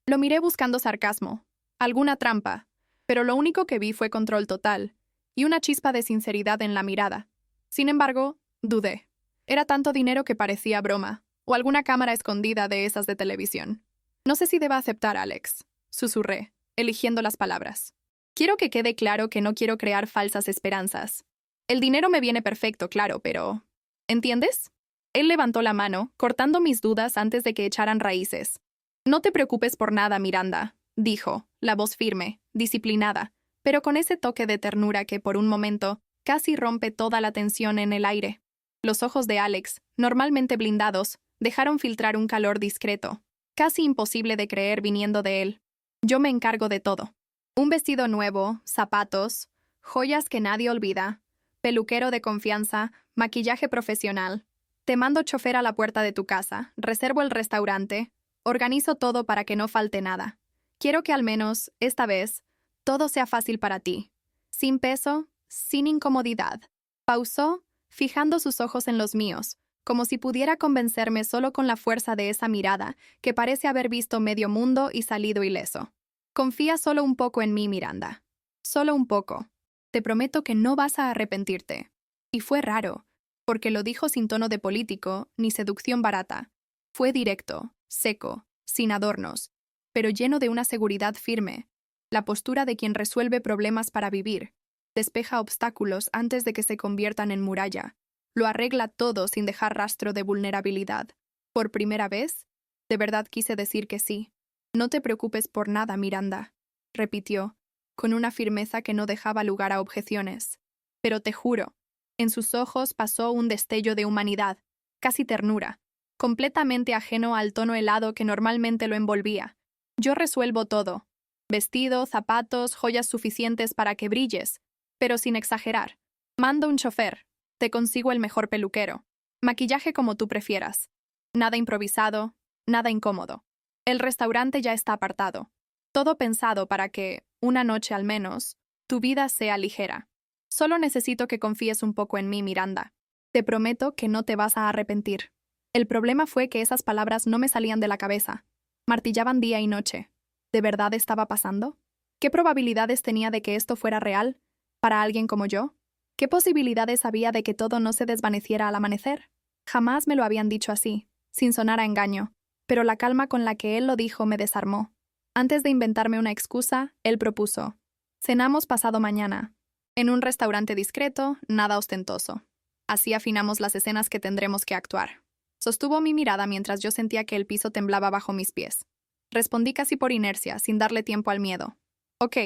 Lo miré buscando sarcasmo, alguna trampa, pero lo único que vi fue control total y una chispa de sinceridad en la mirada. Sin embargo, dudé. Era tanto dinero que parecía broma, o alguna cámara escondida de esas de televisión. No sé si deba aceptar, Alex, susurré, eligiendo las palabras. Quiero que quede claro que no quiero crear falsas esperanzas. El dinero me viene perfecto, claro, pero... ¿Entiendes? Él levantó la mano, cortando mis dudas antes de que echaran raíces. No te preocupes por nada, Miranda, dijo, la voz firme, disciplinada, pero con ese toque de ternura que por un momento casi rompe toda la tensión en el aire. Los ojos de Alex, normalmente blindados, dejaron filtrar un calor discreto, casi imposible de creer viniendo de él. Yo me encargo de todo. Un vestido nuevo, zapatos, joyas que nadie olvida, peluquero de confianza, maquillaje profesional. Te mando chofer a la puerta de tu casa, reservo el restaurante, organizo todo para que no falte nada. Quiero que al menos, esta vez, todo sea fácil para ti. Sin peso, sin incomodidad. Pausó, fijando sus ojos en los míos, como si pudiera convencerme solo con la fuerza de esa mirada que parece haber visto medio mundo y salido ileso. Confía solo un poco en mí, Miranda. Solo un poco. Te prometo que no vas a arrepentirte. Y fue raro, porque lo dijo sin tono de político ni seducción barata. Fue directo, seco, sin adornos, pero lleno de una seguridad firme, la postura de quien resuelve problemas para vivir, despeja obstáculos antes de que se conviertan en muralla, lo arregla todo sin dejar rastro de vulnerabilidad. Por primera vez, de verdad quise decir que sí. No te preocupes por nada, Miranda, repitió, con una firmeza que no dejaba lugar a objeciones. Pero te juro, en sus ojos pasó un destello de humanidad, casi ternura, completamente ajeno al tono helado que normalmente lo envolvía. Yo resuelvo todo. Vestido, zapatos, joyas suficientes para que brilles, pero sin exagerar. Mando un chofer. Te consigo el mejor peluquero. Maquillaje como tú prefieras. Nada improvisado, nada incómodo. El restaurante ya está apartado. Todo pensado para que, una noche al menos, tu vida sea ligera. Solo necesito que confíes un poco en mí, Miranda. Te prometo que no te vas a arrepentir. El problema fue que esas palabras no me salían de la cabeza. Martillaban día y noche. ¿De verdad estaba pasando? ¿Qué probabilidades tenía de que esto fuera real, para alguien como yo? ¿Qué posibilidades había de que todo no se desvaneciera al amanecer? Jamás me lo habían dicho así, sin sonar a engaño, pero la calma con la que él lo dijo me desarmó. Antes de inventarme una excusa, él propuso: cenamos pasado mañana, en un restaurante discreto, nada ostentoso. Así afinamos las escenas que tendremos que actuar. Sostuvo mi mirada mientras yo sentía que el piso temblaba bajo mis pies. Respondí casi por inercia, sin darle tiempo al miedo. Ok,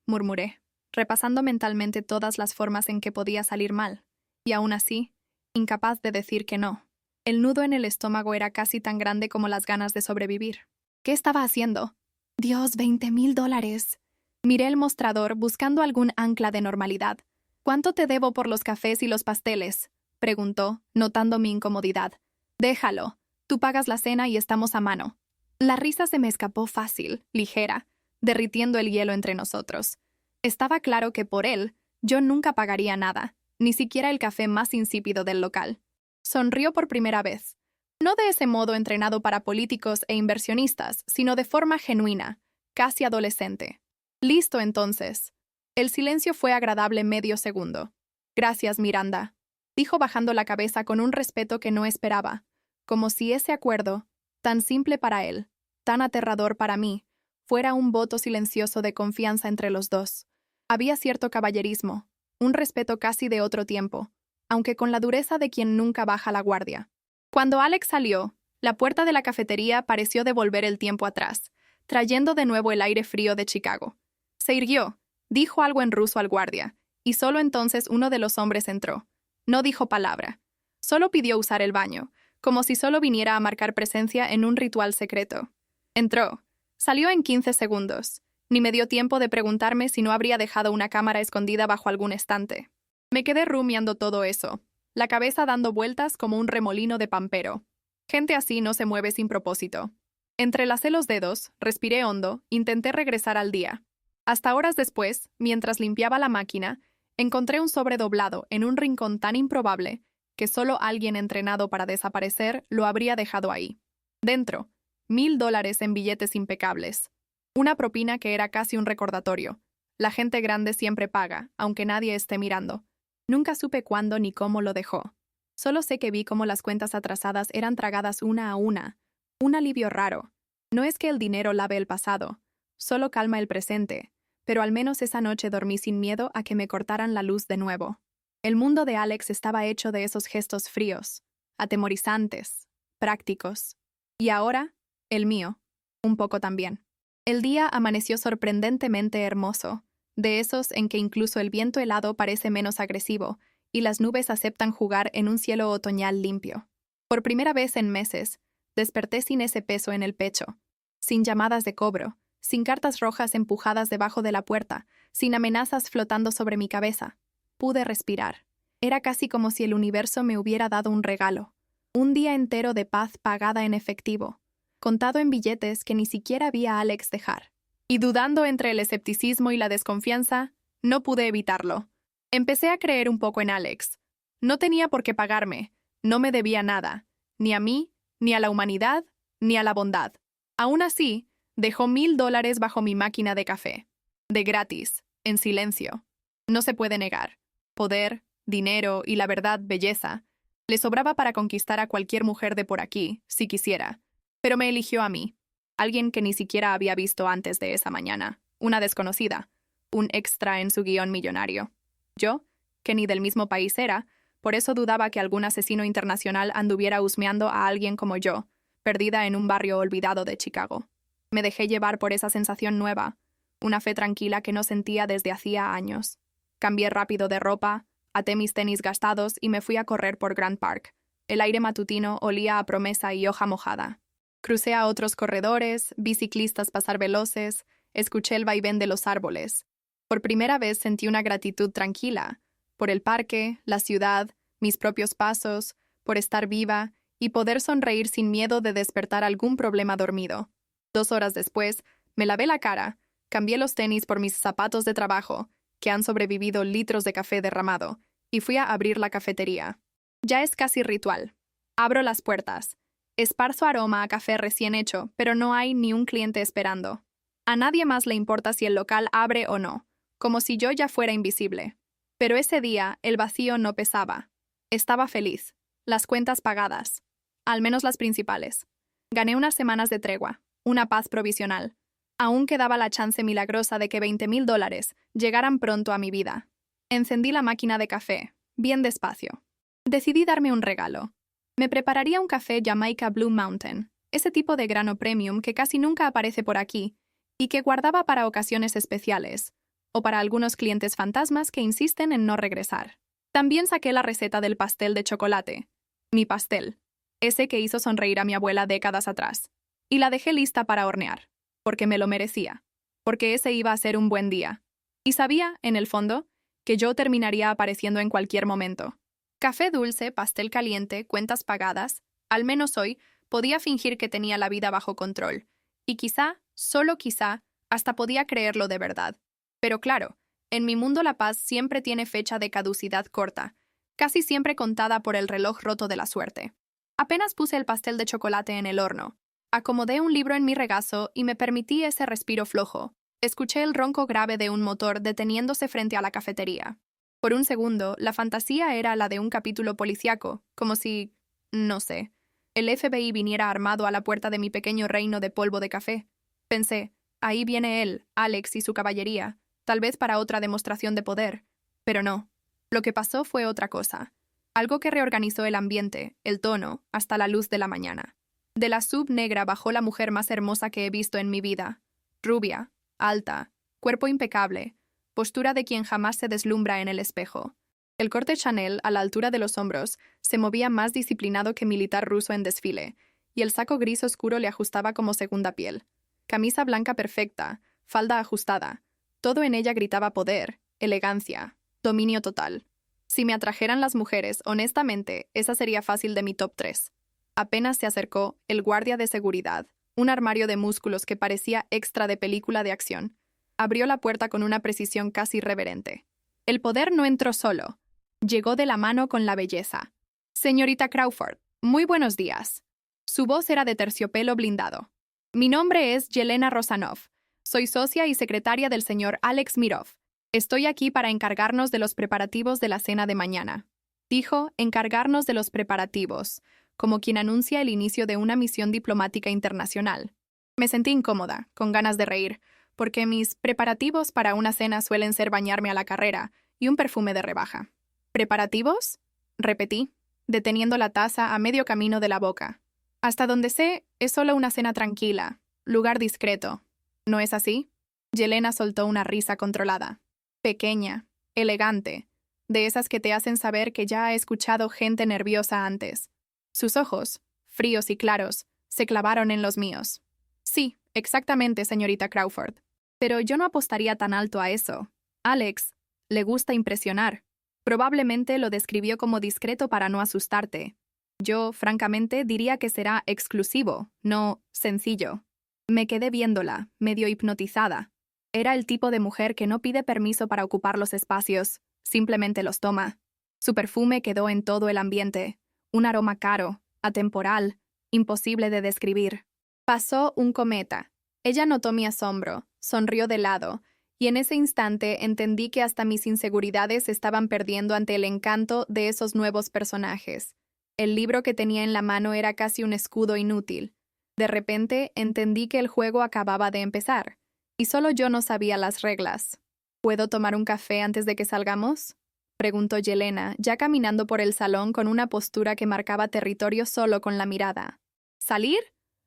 murmuré, repasando mentalmente todas las formas en que podía salir mal, y aún así, incapaz de decir que no. El nudo en el estómago era casi tan grande como las ganas de sobrevivir. ¿Qué estaba haciendo? Dios, $20,000. Miré el mostrador buscando algún ancla de normalidad. ¿Cuánto te debo por los cafés y los pasteles?, preguntó, notando mi incomodidad. Déjalo. Tú pagas la cena y estamos a mano. La risa se me escapó fácil, ligera, derritiendo el hielo entre nosotros. Estaba claro que por él, yo nunca pagaría nada, ni siquiera el café más insípido del local. Sonrió por primera vez. No de ese modo entrenado para políticos e inversionistas, sino de forma genuina, casi adolescente. Listo, entonces. El silencio fue agradable medio segundo. Gracias, Miranda, dijo bajando la cabeza con un respeto que no esperaba, como si ese acuerdo, tan simple para él, tan aterrador para mí, fuera un voto silencioso de confianza entre los dos. Había cierto caballerismo, un respeto casi de otro tiempo, aunque con la dureza de quien nunca baja la guardia. Cuando Alex salió, la puerta de la cafetería pareció devolver el tiempo atrás, trayendo de nuevo el aire frío de Chicago. Se irguió, dijo algo en ruso al guardia, y solo entonces uno de los hombres entró. No dijo palabra. Solo pidió usar el baño, como si solo viniera a marcar presencia en un ritual secreto. Entró. Salió en 15 segundos. Ni me dio tiempo de preguntarme si no habría dejado una cámara escondida bajo algún estante. Me quedé rumiando todo eso, la cabeza dando vueltas como un remolino de pampero. Gente así no se mueve sin propósito. Entrelacé los dedos, respiré hondo, intenté regresar al día. Hasta horas después, mientras limpiaba la máquina, encontré un sobre doblado en un rincón tan improbable que solo alguien entrenado para desaparecer lo habría dejado ahí. Dentro, $1,000 en billetes impecables. Una propina que era casi un recordatorio. La gente grande siempre paga, aunque nadie esté mirando. Nunca supe cuándo ni cómo lo dejó. Solo sé que vi cómo las cuentas atrasadas eran tragadas una a una. Un alivio raro. No es que el dinero lave el pasado, solo calma el presente, pero al menos esa noche dormí sin miedo a que me cortaran la luz de nuevo. El mundo de Alex estaba hecho de esos gestos fríos, atemorizantes, prácticos. Y ahora, el mío, un poco también. El día amaneció sorprendentemente hermoso, de esos en que incluso el viento helado parece menos agresivo y las nubes aceptan jugar en un cielo otoñal limpio. Por primera vez en meses, desperté sin ese peso en el pecho, sin llamadas de cobro, sin cartas rojas empujadas debajo de la puerta, sin amenazas flotando sobre mi cabeza. Pude respirar. Era casi como si el universo me hubiera dado un regalo, un día entero de paz pagada en efectivo, contado en billetes que ni siquiera vi a Alex dejar. Y dudando entre el escepticismo y la desconfianza, no pude evitarlo. Empecé a creer un poco en Alex. No tenía por qué pagarme, no me debía nada, ni a mí, ni a la humanidad, ni a la bondad. Aún así, dejó $1000 bajo mi máquina de café. De gratis, en silencio. No se puede negar. Poder, dinero y la verdad, belleza. Le sobraba para conquistar a cualquier mujer de por aquí, si quisiera. Pero me eligió a mí. Alguien que ni siquiera había visto antes de esa mañana. Una desconocida. Un extra en su guión millonario. Yo, que ni del mismo país era, por eso dudaba que algún asesino internacional anduviera husmeando a alguien como yo, perdida en un barrio olvidado de Chicago. Me dejé llevar por esa sensación nueva, una fe tranquila que no sentía desde hacía años. Cambié rápido de ropa, até mis tenis gastados y me fui a correr por Grand Park. El aire matutino olía a promesa y hoja mojada. Crucé a otros corredores, vi ciclistas pasar veloces, escuché el vaivén de los árboles. Por primera vez sentí una gratitud tranquila, por el parque, la ciudad, mis propios pasos, por estar viva y poder sonreír sin miedo de despertar algún problema dormido. 2 horas después, me lavé la cara, cambié los tenis por mis zapatos de trabajo, que han sobrevivido litros de café derramado, y fui a abrir la cafetería. Ya es casi ritual. Abro las puertas. Esparzo aroma a café recién hecho, pero no hay ni un cliente esperando. A nadie más le importa si el local abre o no, como si yo ya fuera invisible. Pero ese día el vacío no pesaba. Estaba feliz. Las cuentas pagadas. Al menos las principales. Gané unas semanas de tregua, una paz provisional. Aún quedaba la chance milagrosa de que $20,000 llegaran pronto a mi vida. Encendí la máquina de café, bien despacio. Decidí darme un regalo. Me prepararía un café Jamaica Blue Mountain, ese tipo de grano premium que casi nunca aparece por aquí, y que guardaba para ocasiones especiales, o para algunos clientes fantasmas que insisten en no regresar. También saqué la receta del pastel de chocolate. Mi pastel, ese que hizo sonreír a mi abuela décadas atrás. Y la dejé lista para hornear, porque me lo merecía, porque ese iba a ser un buen día. Y sabía, en el fondo, que yo terminaría apareciendo en cualquier momento. Café dulce, pastel caliente, cuentas pagadas, al menos hoy, podía fingir que tenía la vida bajo control. Y quizá, solo quizá, hasta podía creerlo de verdad. Pero claro, en mi mundo la paz siempre tiene fecha de caducidad corta, casi siempre contada por el reloj roto de la suerte. Apenas puse el pastel de chocolate en el horno. Acomodé un libro en mi regazo y me permití ese respiro flojo. Escuché el ronco grave de un motor deteniéndose frente a la cafetería. Por un segundo, la fantasía era la de un capítulo policíaco, como si, no sé, el FBI viniera armado a la puerta de mi pequeño reino de polvo de café. Pensé, ahí viene él, Alex y su caballería, tal vez para otra demostración de poder. Pero no. Lo que pasó fue otra cosa. Algo que reorganizó el ambiente, el tono, hasta la luz de la mañana. De la sub negra bajó la mujer más hermosa que he visto en mi vida. Rubia, alta, cuerpo impecable, postura de quien jamás se deslumbra en el espejo. El corte Chanel, a la altura de los hombros, se movía más disciplinado que militar ruso en desfile, y el saco gris oscuro le ajustaba como segunda piel. Camisa blanca perfecta, falda ajustada. Todo en ella gritaba poder, elegancia, dominio total. Si me atrajeran las mujeres, honestamente, esa sería fácil de mi top 3. Apenas se acercó, el guardia de seguridad, un armario de músculos que parecía extra de película de acción, abrió la puerta con una precisión casi reverente. El poder no entró solo. Llegó de la mano con la belleza. Señorita Crawford, muy buenos días. Su voz era de terciopelo blindado. Mi nombre es Yelena Rosanov. Soy socia y secretaria del señor Alex Mirov. Estoy aquí para encargarnos de los preparativos de la cena de mañana. Dijo, encargarnos de los preparativos, como quien anuncia el inicio de una misión diplomática internacional. Me sentí incómoda, con ganas de reír, porque mis preparativos para una cena suelen ser bañarme a la carrera y un perfume de rebaja. ¿Preparativos? Repetí, deteniendo la taza a medio camino de la boca. Hasta donde sé, es solo una cena tranquila, lugar discreto. ¿No es así? Yelena soltó una risa controlada. Pequeña, elegante, de esas que te hacen saber que ya ha escuchado gente nerviosa antes. Sus ojos, fríos y claros, se clavaron en los míos. Sí, exactamente, señorita Crawford. Pero yo no apostaría tan alto a eso. Alex, le gusta impresionar. Probablemente lo describió como discreto para no asustarte. Yo, francamente, diría que será exclusivo, no sencillo. Me quedé viéndola, medio hipnotizada. Era el tipo de mujer que no pide permiso para ocupar los espacios, simplemente los toma. Su perfume quedó en todo el ambiente, un aroma caro, atemporal, imposible de describir. Pasó un cometa. Ella notó mi asombro, sonrió de lado, y en ese instante entendí que hasta mis inseguridades se estaban perdiendo ante el encanto de esos nuevos personajes. El libro que tenía en la mano era casi un escudo inútil. De repente entendí que el juego acababa de empezar, y solo yo no sabía las reglas. ¿Puedo tomar un café antes de que salgamos?, preguntó Yelena, ya caminando por el salón con una postura que marcaba territorio solo con la mirada. ¿Salir?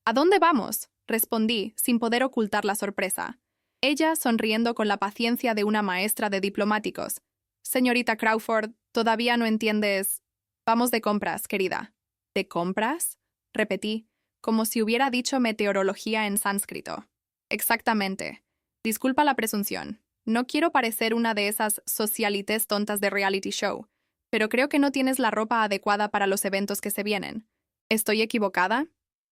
¿A dónde vamos?, respondí, sin poder ocultar la sorpresa. Ella sonriendo con la paciencia de una maestra de diplomáticos. Señorita Crawford, todavía no entiendes. Vamos de compras, querida. ¿De compras?, repetí, como si hubiera dicho meteorología en sánscrito. Exactamente. Disculpa la presunción. No quiero parecer una de esas socialites tontas de reality show, pero creo que no tienes la ropa adecuada para los eventos que se vienen. ¿Estoy equivocada?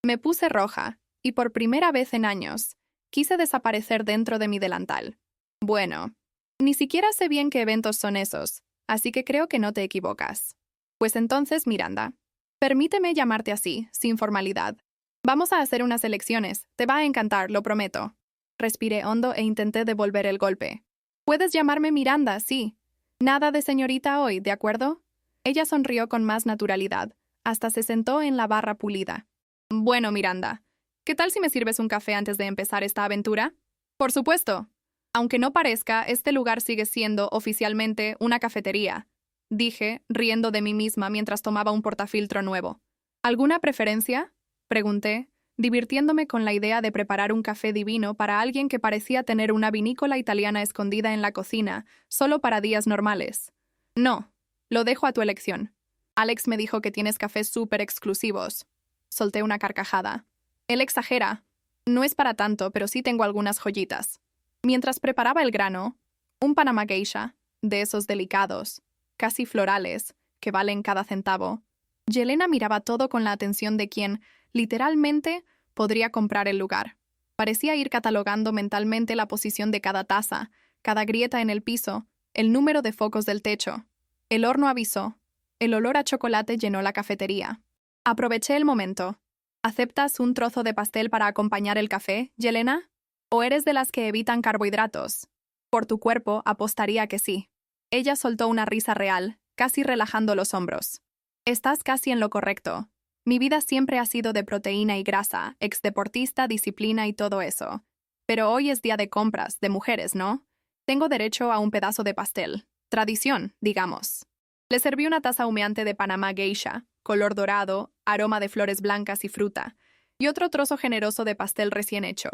Me puse roja, y por primera vez en años, quise desaparecer dentro de mi delantal. Bueno, ni siquiera sé bien qué eventos son esos, así que creo que no te equivocas. Pues entonces, Miranda, permíteme llamarte así, sin formalidad. Vamos a hacer unas elecciones, te va a encantar, lo prometo. Respiré hondo e intenté devolver el golpe. Puedes llamarme Miranda, sí. Nada de señorita hoy, ¿de acuerdo? Ella sonrió con más naturalidad, hasta se sentó en la barra pulida. Bueno, Miranda, ¿qué tal si me sirves un café antes de empezar esta aventura? Por supuesto. Aunque no parezca, este lugar sigue siendo oficialmente una cafetería, dije, riendo de mí misma mientras tomaba un portafiltro nuevo. ¿Alguna preferencia?, pregunté, divirtiéndome con la idea de preparar un café divino para alguien que parecía tener una vinícola italiana escondida en la cocina, solo para días normales. No, lo dejo a tu elección. Alex me dijo que tienes cafés súper exclusivos. Solté una carcajada. Él exagera. No es para tanto, pero sí tengo algunas joyitas. Mientras preparaba el grano, un Panama Geisha, de esos delicados, casi florales, que valen cada centavo, Yelena miraba todo con la atención de quien, literalmente, podría comprar el lugar. Parecía ir catalogando mentalmente la posición de cada taza, cada grieta en el piso, el número de focos del techo. El horno avisó. El olor a chocolate llenó la cafetería. Aproveché el momento. ¿Aceptas un trozo de pastel para acompañar el café, Yelena? ¿O eres de las que evitan carbohidratos? Por tu cuerpo, apostaría que sí. Ella soltó una risa real, casi relajando los hombros. Estás casi en lo correcto. Mi vida siempre ha sido de proteína y grasa, exdeportista, disciplina y todo eso. Pero hoy es día de compras, de mujeres, ¿no? Tengo derecho a un pedazo de pastel. Tradición, digamos. Le serví una taza humeante de Panama Geisha, color dorado, aroma de flores blancas y fruta, y otro trozo generoso de pastel recién hecho.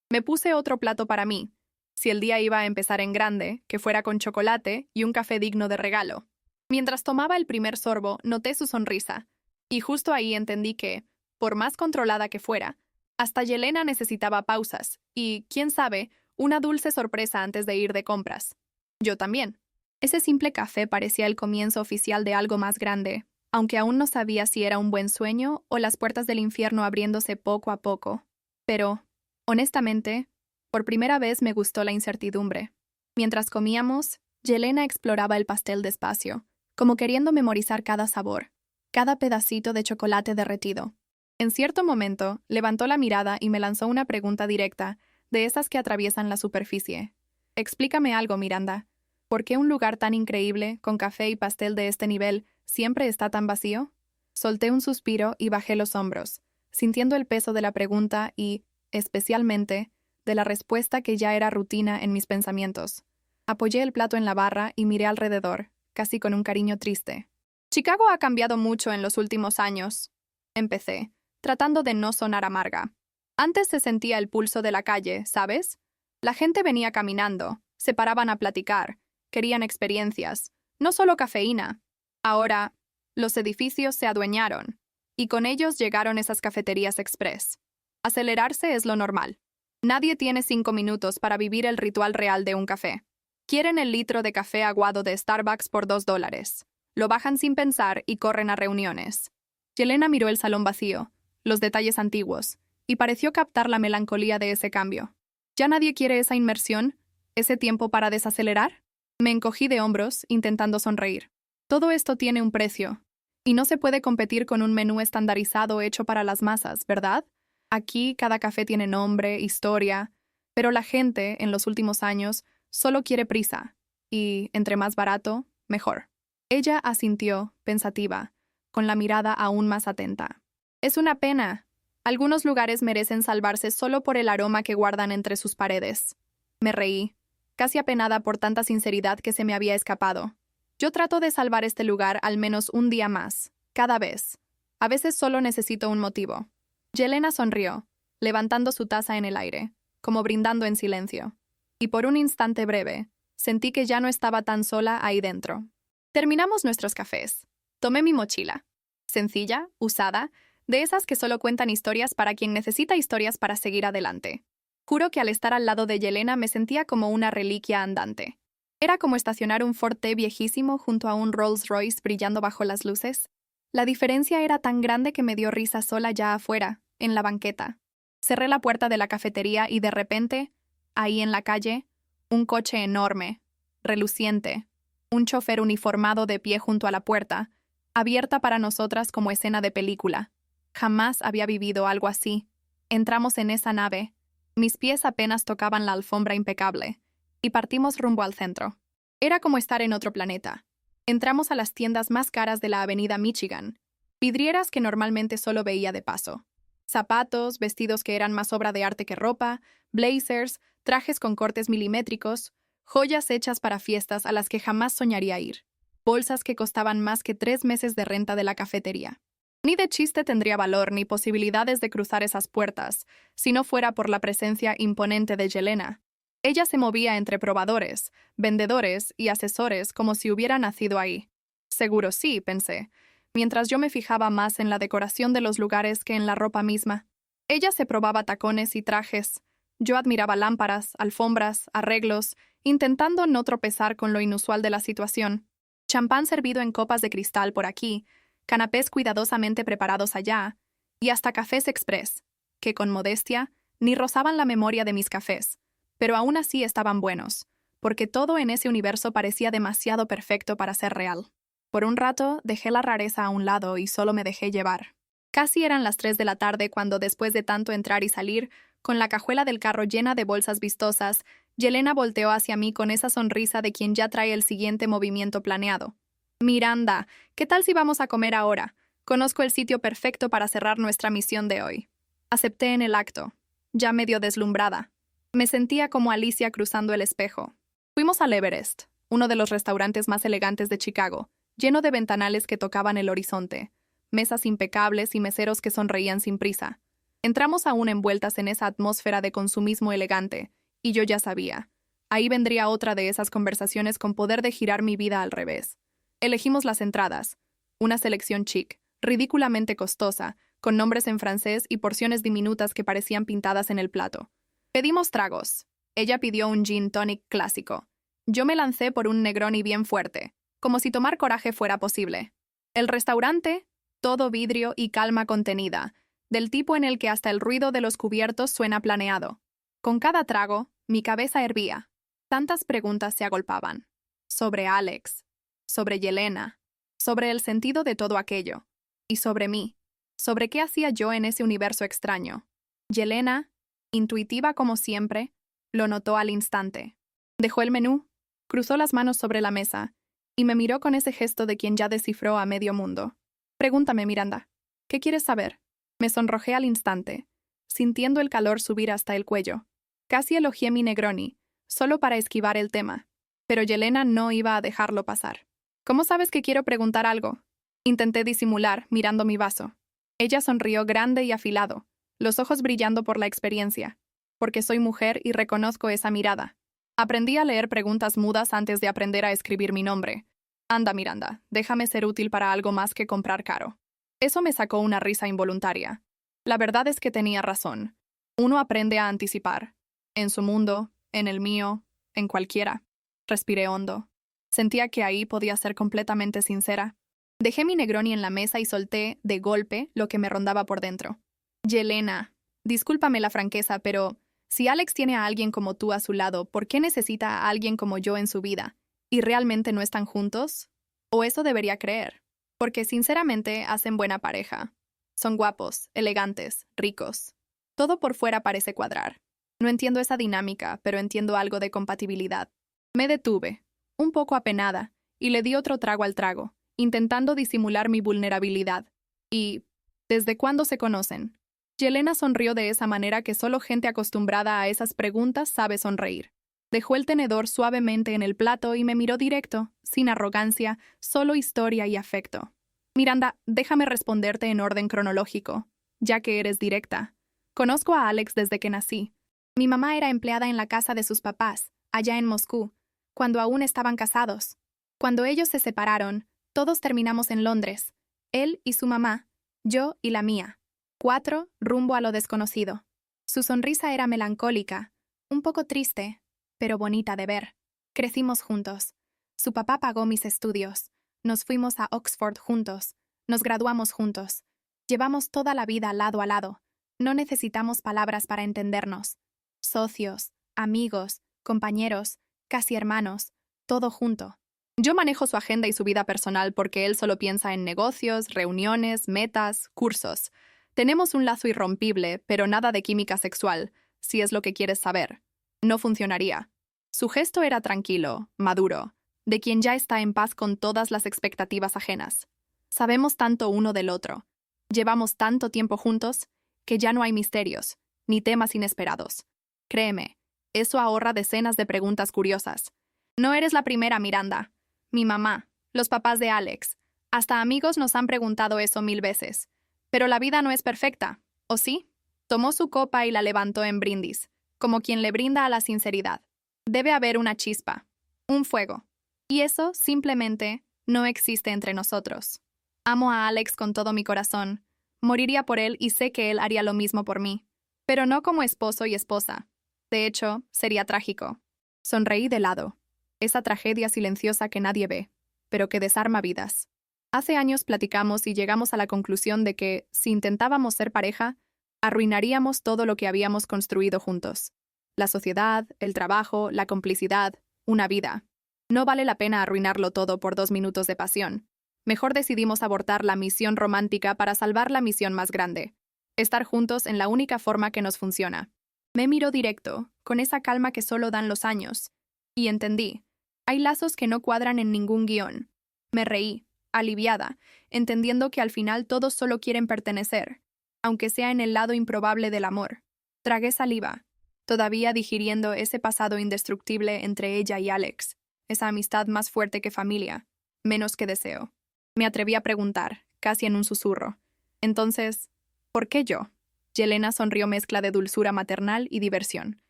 Me puse otro plato para mí, si el día iba a empezar en grande, que fuera con chocolate y un café digno de regalo. Mientras tomaba el primer sorbo, noté su sonrisa, y justo ahí entendí que, por más controlada que fuera, hasta Yelena necesitaba pausas y, quién sabe, una dulce sorpresa antes de ir de compras. Yo también. Ese simple café parecía el comienzo oficial de algo más grande, aunque aún no sabía si era un buen sueño o las puertas del infierno abriéndose poco a poco. Pero, honestamente, por primera vez me gustó la incertidumbre. Mientras comíamos, Yelena exploraba el pastel despacio, como queriendo memorizar cada sabor, cada pedacito de chocolate derretido. En cierto momento, levantó la mirada y me lanzó una pregunta directa, de esas que atraviesan la superficie. Explícame algo, Miranda. ¿Por qué un lugar tan increíble, con café y pastel de este nivel, siempre está tan vacío? Solté un suspiro y bajé los hombros, sintiendo el peso de la pregunta y, especialmente, de la respuesta que ya era rutina en mis pensamientos. Apoyé el plato en la barra y miré alrededor, casi con un cariño triste. Chicago ha cambiado mucho en los últimos años. Empecé, tratando de no sonar amarga. Antes se sentía el pulso de la calle, ¿sabes? La gente venía caminando, se paraban a platicar, querían experiencias, no solo cafeína. Ahora, los edificios se adueñaron, y con ellos llegaron esas cafeterías express. Acelerarse es lo normal. Nadie tiene 5 minutos para vivir el ritual real de un café. Quieren el litro de café aguado de Starbucks por $2. Lo bajan sin pensar y corren a reuniones. Yelena miró el salón vacío, los detalles antiguos, y pareció captar la melancolía de ese cambio. ¿Ya nadie quiere esa inmersión? ¿Ese tiempo para desacelerar? Me encogí de hombros, intentando sonreír. Todo esto tiene un precio, y no se puede competir con un menú estandarizado hecho para las masas, ¿verdad? Aquí cada café tiene nombre, historia, pero la gente, en los últimos años, solo quiere prisa, y, entre más barato, mejor. Ella asintió, pensativa, con la mirada aún más atenta. Es una pena. Algunos lugares merecen salvarse solo por el aroma que guardan entre sus paredes. Me reí, casi apenada por tanta sinceridad que se me había escapado. Yo trato de salvar este lugar al menos un día más, cada vez. A veces solo necesito un motivo. Yelena sonrió, levantando su taza en el aire, como brindando en silencio. Y por un instante breve, sentí que ya no estaba tan sola ahí dentro. Terminamos nuestros cafés. Tomé mi mochila. Sencilla, usada, de esas que solo cuentan historias para quien necesita historias para seguir adelante. Juro que al estar al lado de Yelena me sentía como una reliquia andante. Era como estacionar un Ford T viejísimo junto a un Rolls Royce brillando bajo las luces. La diferencia era tan grande que me dio risa sola ya afuera, en la banqueta. Cerré la puerta de la cafetería y de repente, ahí en la calle, un coche enorme, reluciente, un chofer uniformado de pie junto a la puerta, abierta para nosotras como escena de película. Jamás había vivido algo así. Entramos en esa nave. Mis pies apenas tocaban la alfombra impecable, y partimos rumbo al centro. Era como estar en otro planeta. Entramos a las tiendas más caras de la avenida Michigan, vidrieras que normalmente solo veía de paso. Zapatos, vestidos que eran más obra de arte que ropa, blazers, trajes con cortes milimétricos, joyas hechas para fiestas a las que jamás soñaría ir, bolsas que costaban más que 3 meses de renta de la cafetería. Ni de chiste tendría valor ni posibilidades de cruzar esas puertas, si no fuera por la presencia imponente de Yelena. Ella se movía entre probadores, vendedores y asesores como si hubiera nacido ahí. Seguro sí, pensé, mientras yo me fijaba más en la decoración de los lugares que en la ropa misma. Ella se probaba tacones y trajes. Yo admiraba lámparas, alfombras, arreglos, intentando no tropezar con lo inusual de la situación. Champán servido en copas de cristal por aquí, canapés cuidadosamente preparados allá, y hasta cafés express, que con modestia ni rozaban la memoria de mis cafés, pero aún así estaban buenos, porque todo en ese universo parecía demasiado perfecto para ser real. Por un rato dejé la rareza a un lado y solo me dejé llevar. Casi eran las 3 de la tarde cuando, después de tanto entrar y salir, con la cajuela del carro llena de bolsas vistosas, Yelena volteó hacia mí con esa sonrisa de quien ya trae el siguiente movimiento planeado. «Miranda, ¿qué tal si vamos a comer ahora? Conozco el sitio perfecto para cerrar nuestra misión de hoy». Acepté en el acto, ya medio deslumbrada. Me sentía como Alicia cruzando el espejo. Fuimos al Everest, uno de los restaurantes más elegantes de Chicago, lleno de ventanales que tocaban el horizonte, mesas impecables y meseros que sonreían sin prisa. Entramos aún envueltas en esa atmósfera de consumismo elegante, y yo ya sabía. Ahí vendría otra de esas conversaciones con poder de girar mi vida al revés. Elegimos las entradas, una selección chic, ridículamente costosa, con nombres en francés y porciones diminutas que parecían pintadas en el plato. Pedimos tragos. Ella pidió un gin tonic clásico. Yo me lancé por un Negroni bien fuerte, como si tomar coraje fuera posible. El restaurante, todo vidrio y calma contenida, del tipo en el que hasta el ruido de los cubiertos suena planeado. Con cada trago, mi cabeza hervía. Tantas preguntas se agolpaban. Sobre Alex, sobre Yelena, sobre el sentido de todo aquello, y sobre mí, sobre qué hacía yo en ese universo extraño. Yelena, intuitiva como siempre, lo notó al instante. Dejó el menú, cruzó las manos sobre la mesa, y me miró con ese gesto de quien ya descifró a medio mundo. «Pregúntame, Miranda. ¿Qué quieres saber?» Me sonrojé al instante, sintiendo el calor subir hasta el cuello. Casi elogié mi Negroni, solo para esquivar el tema, pero Yelena no iba a dejarlo pasar. «¿Cómo sabes que quiero preguntar algo?» Intenté disimular, mirando mi vaso. Ella sonrió grande y afilado, los ojos brillando por la experiencia, porque soy mujer y reconozco esa mirada. Aprendí a leer preguntas mudas antes de aprender a escribir mi nombre. «Anda, Miranda, déjame ser útil para algo más que comprar caro». Eso me sacó una risa involuntaria. La verdad es que tenía razón. Uno aprende a anticipar. En su mundo, en el mío, en cualquiera. Respiré hondo. Sentía que ahí podía ser completamente sincera. Dejé mi Negroni en la mesa y solté, de golpe, lo que me rondaba por dentro. «Yelena, Discúlpame la franqueza, pero si Alex tiene a alguien como tú a su lado, ¿por qué necesita a alguien como yo en su vida? ¿Y realmente no están juntos? ¿O eso debería creer? Porque sinceramente hacen buena pareja. Son guapos, elegantes, ricos. Todo por fuera parece cuadrar. No entiendo esa dinámica, pero entiendo algo de compatibilidad. Me detuve, un poco apenada, y le di otro trago al trago, intentando disimular mi vulnerabilidad. Y ¿desde cuándo se conocen? Yelena sonrió de esa manera que solo gente acostumbrada a esas preguntas sabe sonreír. Dejó el tenedor suavemente en el plato y me miró directo, sin arrogancia, solo historia y afecto. Miranda, déjame responderte en orden cronológico, ya que eres directa. Conozco a Alex desde que nací. Mi mamá era empleada en la casa de sus papás, allá en Moscú, cuando aún estaban casados. Cuando ellos se separaron, todos terminamos en Londres. Él y su mamá, yo y la mía. 4, rumbo a lo desconocido. Su sonrisa era melancólica, un poco triste, pero bonita de ver. Crecimos juntos. Su papá pagó mis estudios. Nos fuimos a Oxford juntos. Nos graduamos juntos. Llevamos toda la vida lado a lado. No necesitamos palabras para entendernos. Socios, amigos, compañeros, casi hermanos, todo junto. Yo manejo su agenda y su vida personal porque él solo piensa en negocios, reuniones, metas, cursos. Tenemos un lazo irrompible, pero nada de química sexual, si es lo que quieres saber. No funcionaría. Su gesto era tranquilo, maduro, de quien ya está en paz con todas las expectativas ajenas. Sabemos tanto uno del otro. Llevamos tanto tiempo juntos que ya no hay misterios, ni temas inesperados. Créeme, eso ahorra decenas de preguntas curiosas. No eres la primera, Miranda. Mi mamá, los papás de Alex, hasta amigos nos han preguntado eso 1000 veces. Pero la vida no es perfecta, ¿o sí? Tomó su copa y la levantó en brindis, como quien le brinda a la sinceridad. Debe haber una chispa, un fuego. Y eso, simplemente, no existe entre nosotros. Amo a Alex con todo mi corazón. Moriría por él y sé que él haría lo mismo por mí. Pero no como esposo y esposa. De hecho, sería trágico. Sonreí de lado. Esa tragedia silenciosa que nadie ve, pero que desarma vidas. Hace años platicamos y llegamos a la conclusión de que, si intentábamos ser pareja, arruinaríamos todo lo que habíamos construido juntos. La sociedad, el trabajo, la complicidad, una vida. No vale la pena arruinarlo todo por 2 minutos de pasión. Mejor decidimos abortar la misión romántica para salvar la misión más grande. Estar juntos en la única forma que nos funciona. Me miró directo, con esa calma que solo dan los años. Y entendí. Hay lazos que no cuadran en ningún guión. Me reí, aliviada, entendiendo que al final todos solo quieren pertenecer, aunque sea en el lado improbable del amor. Tragué saliva, todavía digiriendo ese pasado indestructible entre ella y Alex, esa amistad más fuerte que familia, menos que deseo. Me atreví a preguntar, casi en un susurro. Entonces, ¿por qué yo? Yelena sonrió mezcla de dulzura maternal y diversión,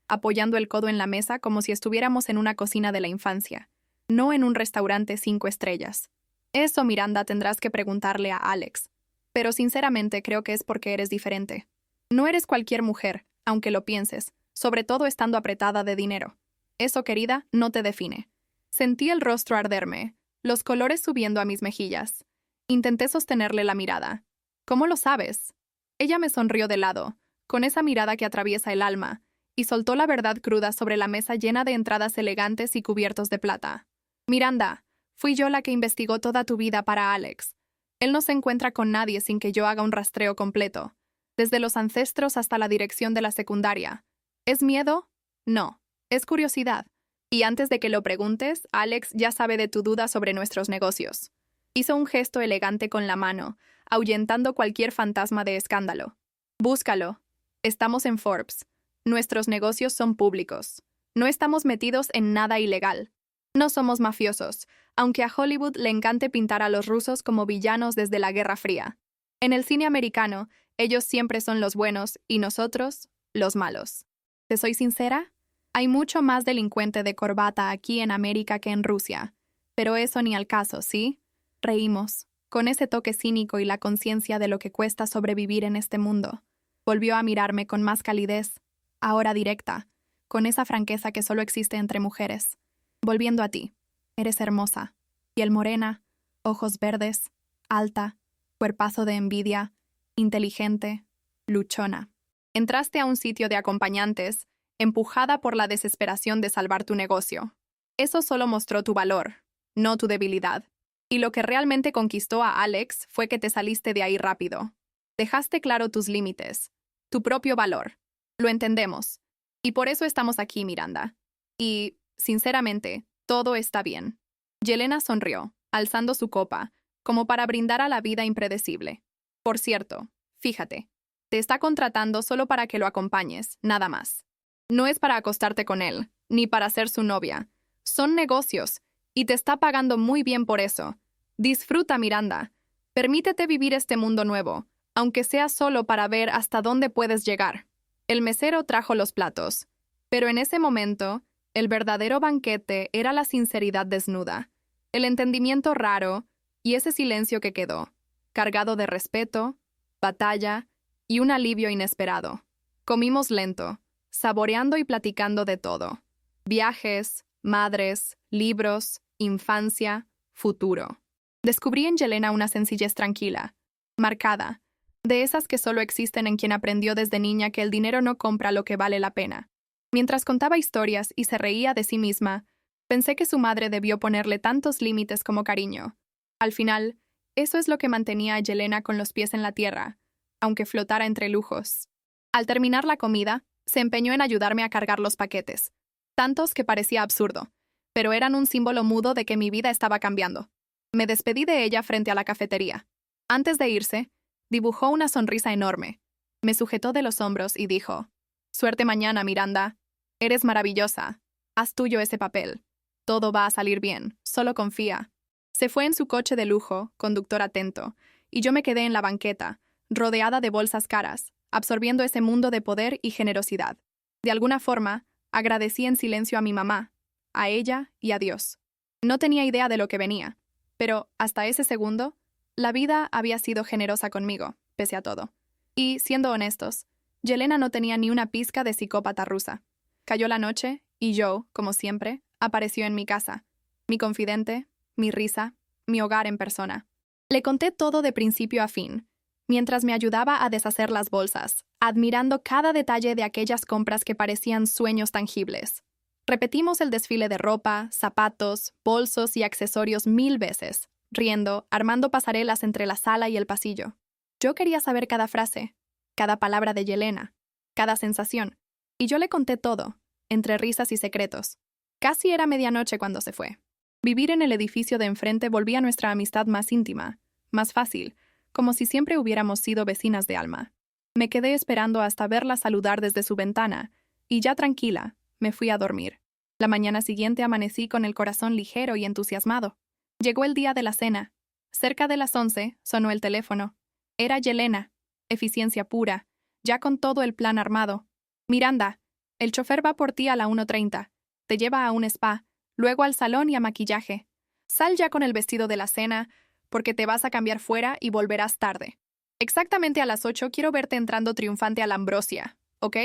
apoyando el codo en la mesa como si estuviéramos en una cocina de la infancia, no en un restaurante 5 estrellas. Eso, Miranda, tendrás que preguntarle a Alex. Pero sinceramente creo que es porque eres diferente. No eres cualquier mujer, aunque lo pienses, sobre todo estando apretada de dinero. Eso, querida, no te define. Sentí el rostro arderme, los colores subiendo a mis mejillas. Intenté sostenerle la mirada. ¿Cómo lo sabes? Ella me sonrió de lado, con esa mirada que atraviesa el alma, y soltó la verdad cruda sobre la mesa llena de entradas elegantes y cubiertos de plata. Miranda, fui yo la que investigó toda tu vida para Alex. Él no se encuentra con nadie sin que yo haga un rastreo completo, desde los ancestros hasta la dirección de la secundaria. ¿Es miedo? No, es curiosidad. Y antes de que lo preguntes, Alex ya sabe de tu duda sobre nuestros negocios. Hizo un gesto elegante con la mano, ahuyentando cualquier fantasma de escándalo. Búscalo. Estamos en Forbes. Nuestros negocios son públicos. No estamos metidos en nada ilegal. No somos mafiosos, aunque a Hollywood le encante pintar a los rusos como villanos desde la Guerra Fría. En el cine americano, ellos siempre son los buenos y nosotros, los malos. ¿Te soy sincera? Hay mucho más delincuente de corbata aquí en América que en Rusia. Pero eso ni al caso, ¿sí? Reímos, con ese toque cínico y la conciencia de lo que cuesta sobrevivir en este mundo. Volvió a mirarme con más calidez, ahora directa, con esa franqueza que solo existe entre mujeres. Volviendo a ti, eres hermosa, piel morena, ojos verdes, alta, cuerpazo de envidia, inteligente, luchona. Entraste a un sitio de acompañantes, empujada por la desesperación de salvar tu negocio. Eso solo mostró tu valor, no tu debilidad. Y lo que realmente conquistó a Alex fue que te saliste de ahí rápido. Dejaste claro tus límites, tu propio valor. Lo entendemos. Y por eso estamos aquí, Miranda. Y, sinceramente, todo está bien. Yelena sonrió, alzando su copa, como para brindar a la vida impredecible. Por cierto, fíjate, te está contratando solo para que lo acompañes, nada más. No es para acostarte con él, ni para ser su novia. Son negocios, y te está pagando muy bien por eso. Disfruta, Miranda. Permítete vivir este mundo nuevo, aunque sea solo para ver hasta dónde puedes llegar. El mesero trajo los platos, pero en ese momento, el verdadero banquete era la sinceridad desnuda, el entendimiento raro y ese silencio que quedó, cargado de respeto, batalla y un alivio inesperado. Comimos lento, saboreando y platicando de todo. Viajes, madres, libros, infancia, futuro. Descubrí en Yelena una sencillez tranquila, marcada, de esas que solo existen en quien aprendió desde niña que el dinero no compra lo que vale la pena. Mientras contaba historias y se reía de sí misma, pensé que su madre debió ponerle tantos límites como cariño. Al final, eso es lo que mantenía a Yelena con los pies en la tierra, aunque flotara entre lujos. Al terminar la comida, se empeñó en ayudarme a cargar los paquetes, tantos que parecía absurdo, pero eran un símbolo mudo de que mi vida estaba cambiando. Me despedí de ella frente a la cafetería. Antes de irse, dibujó una sonrisa enorme. Me sujetó de los hombros y dijo: «Suerte mañana, Miranda. Eres maravillosa. Haz tuyo ese papel. Todo va a salir bien. Solo confía». Se fue en su coche de lujo, conductor atento, y yo me quedé en la banqueta, rodeada de bolsas caras, absorbiendo ese mundo de poder y generosidad. De alguna forma, agradecí en silencio a mi mamá, a ella y a Dios. No tenía idea de lo que venía, pero hasta ese segundo, la vida había sido generosa conmigo, pese a todo. Y, siendo honestos, Yelena no tenía ni una pizca de psicópata rusa. Cayó la noche y Joe, como siempre, apareció en mi casa. Mi confidente, mi risa, mi hogar en persona. Le conté todo de principio a fin, mientras me ayudaba a deshacer las bolsas, admirando cada detalle de aquellas compras que parecían sueños tangibles. Repetimos el desfile de ropa, zapatos, bolsos y accesorios 1000 veces, riendo, armando pasarelas entre la sala y el pasillo. Yo quería saber cada frase, cada palabra de Yelena, cada sensación, y yo le conté todo, entre risas y secretos. Casi era medianoche cuando se fue. Vivir en el edificio de enfrente volvía nuestra amistad más íntima, más fácil, como si siempre hubiéramos sido vecinas de alma. Me quedé esperando hasta verla saludar desde su ventana, y ya tranquila, me fui a dormir. La mañana siguiente amanecí con el corazón ligero y entusiasmado. Llegó el día de la cena. Cerca de las 11 sonó el teléfono. Era Yelena, eficiencia pura, ya con todo el plan armado. «Miranda, el chofer va por ti a la 1:30. Te lleva a un spa, luego al salón y a maquillaje. Sal ya con el vestido de la cena, porque te vas a cambiar fuera y volverás tarde. Exactamente a las 8 quiero verte entrando triunfante a la Ambrosia, ¿ok?»,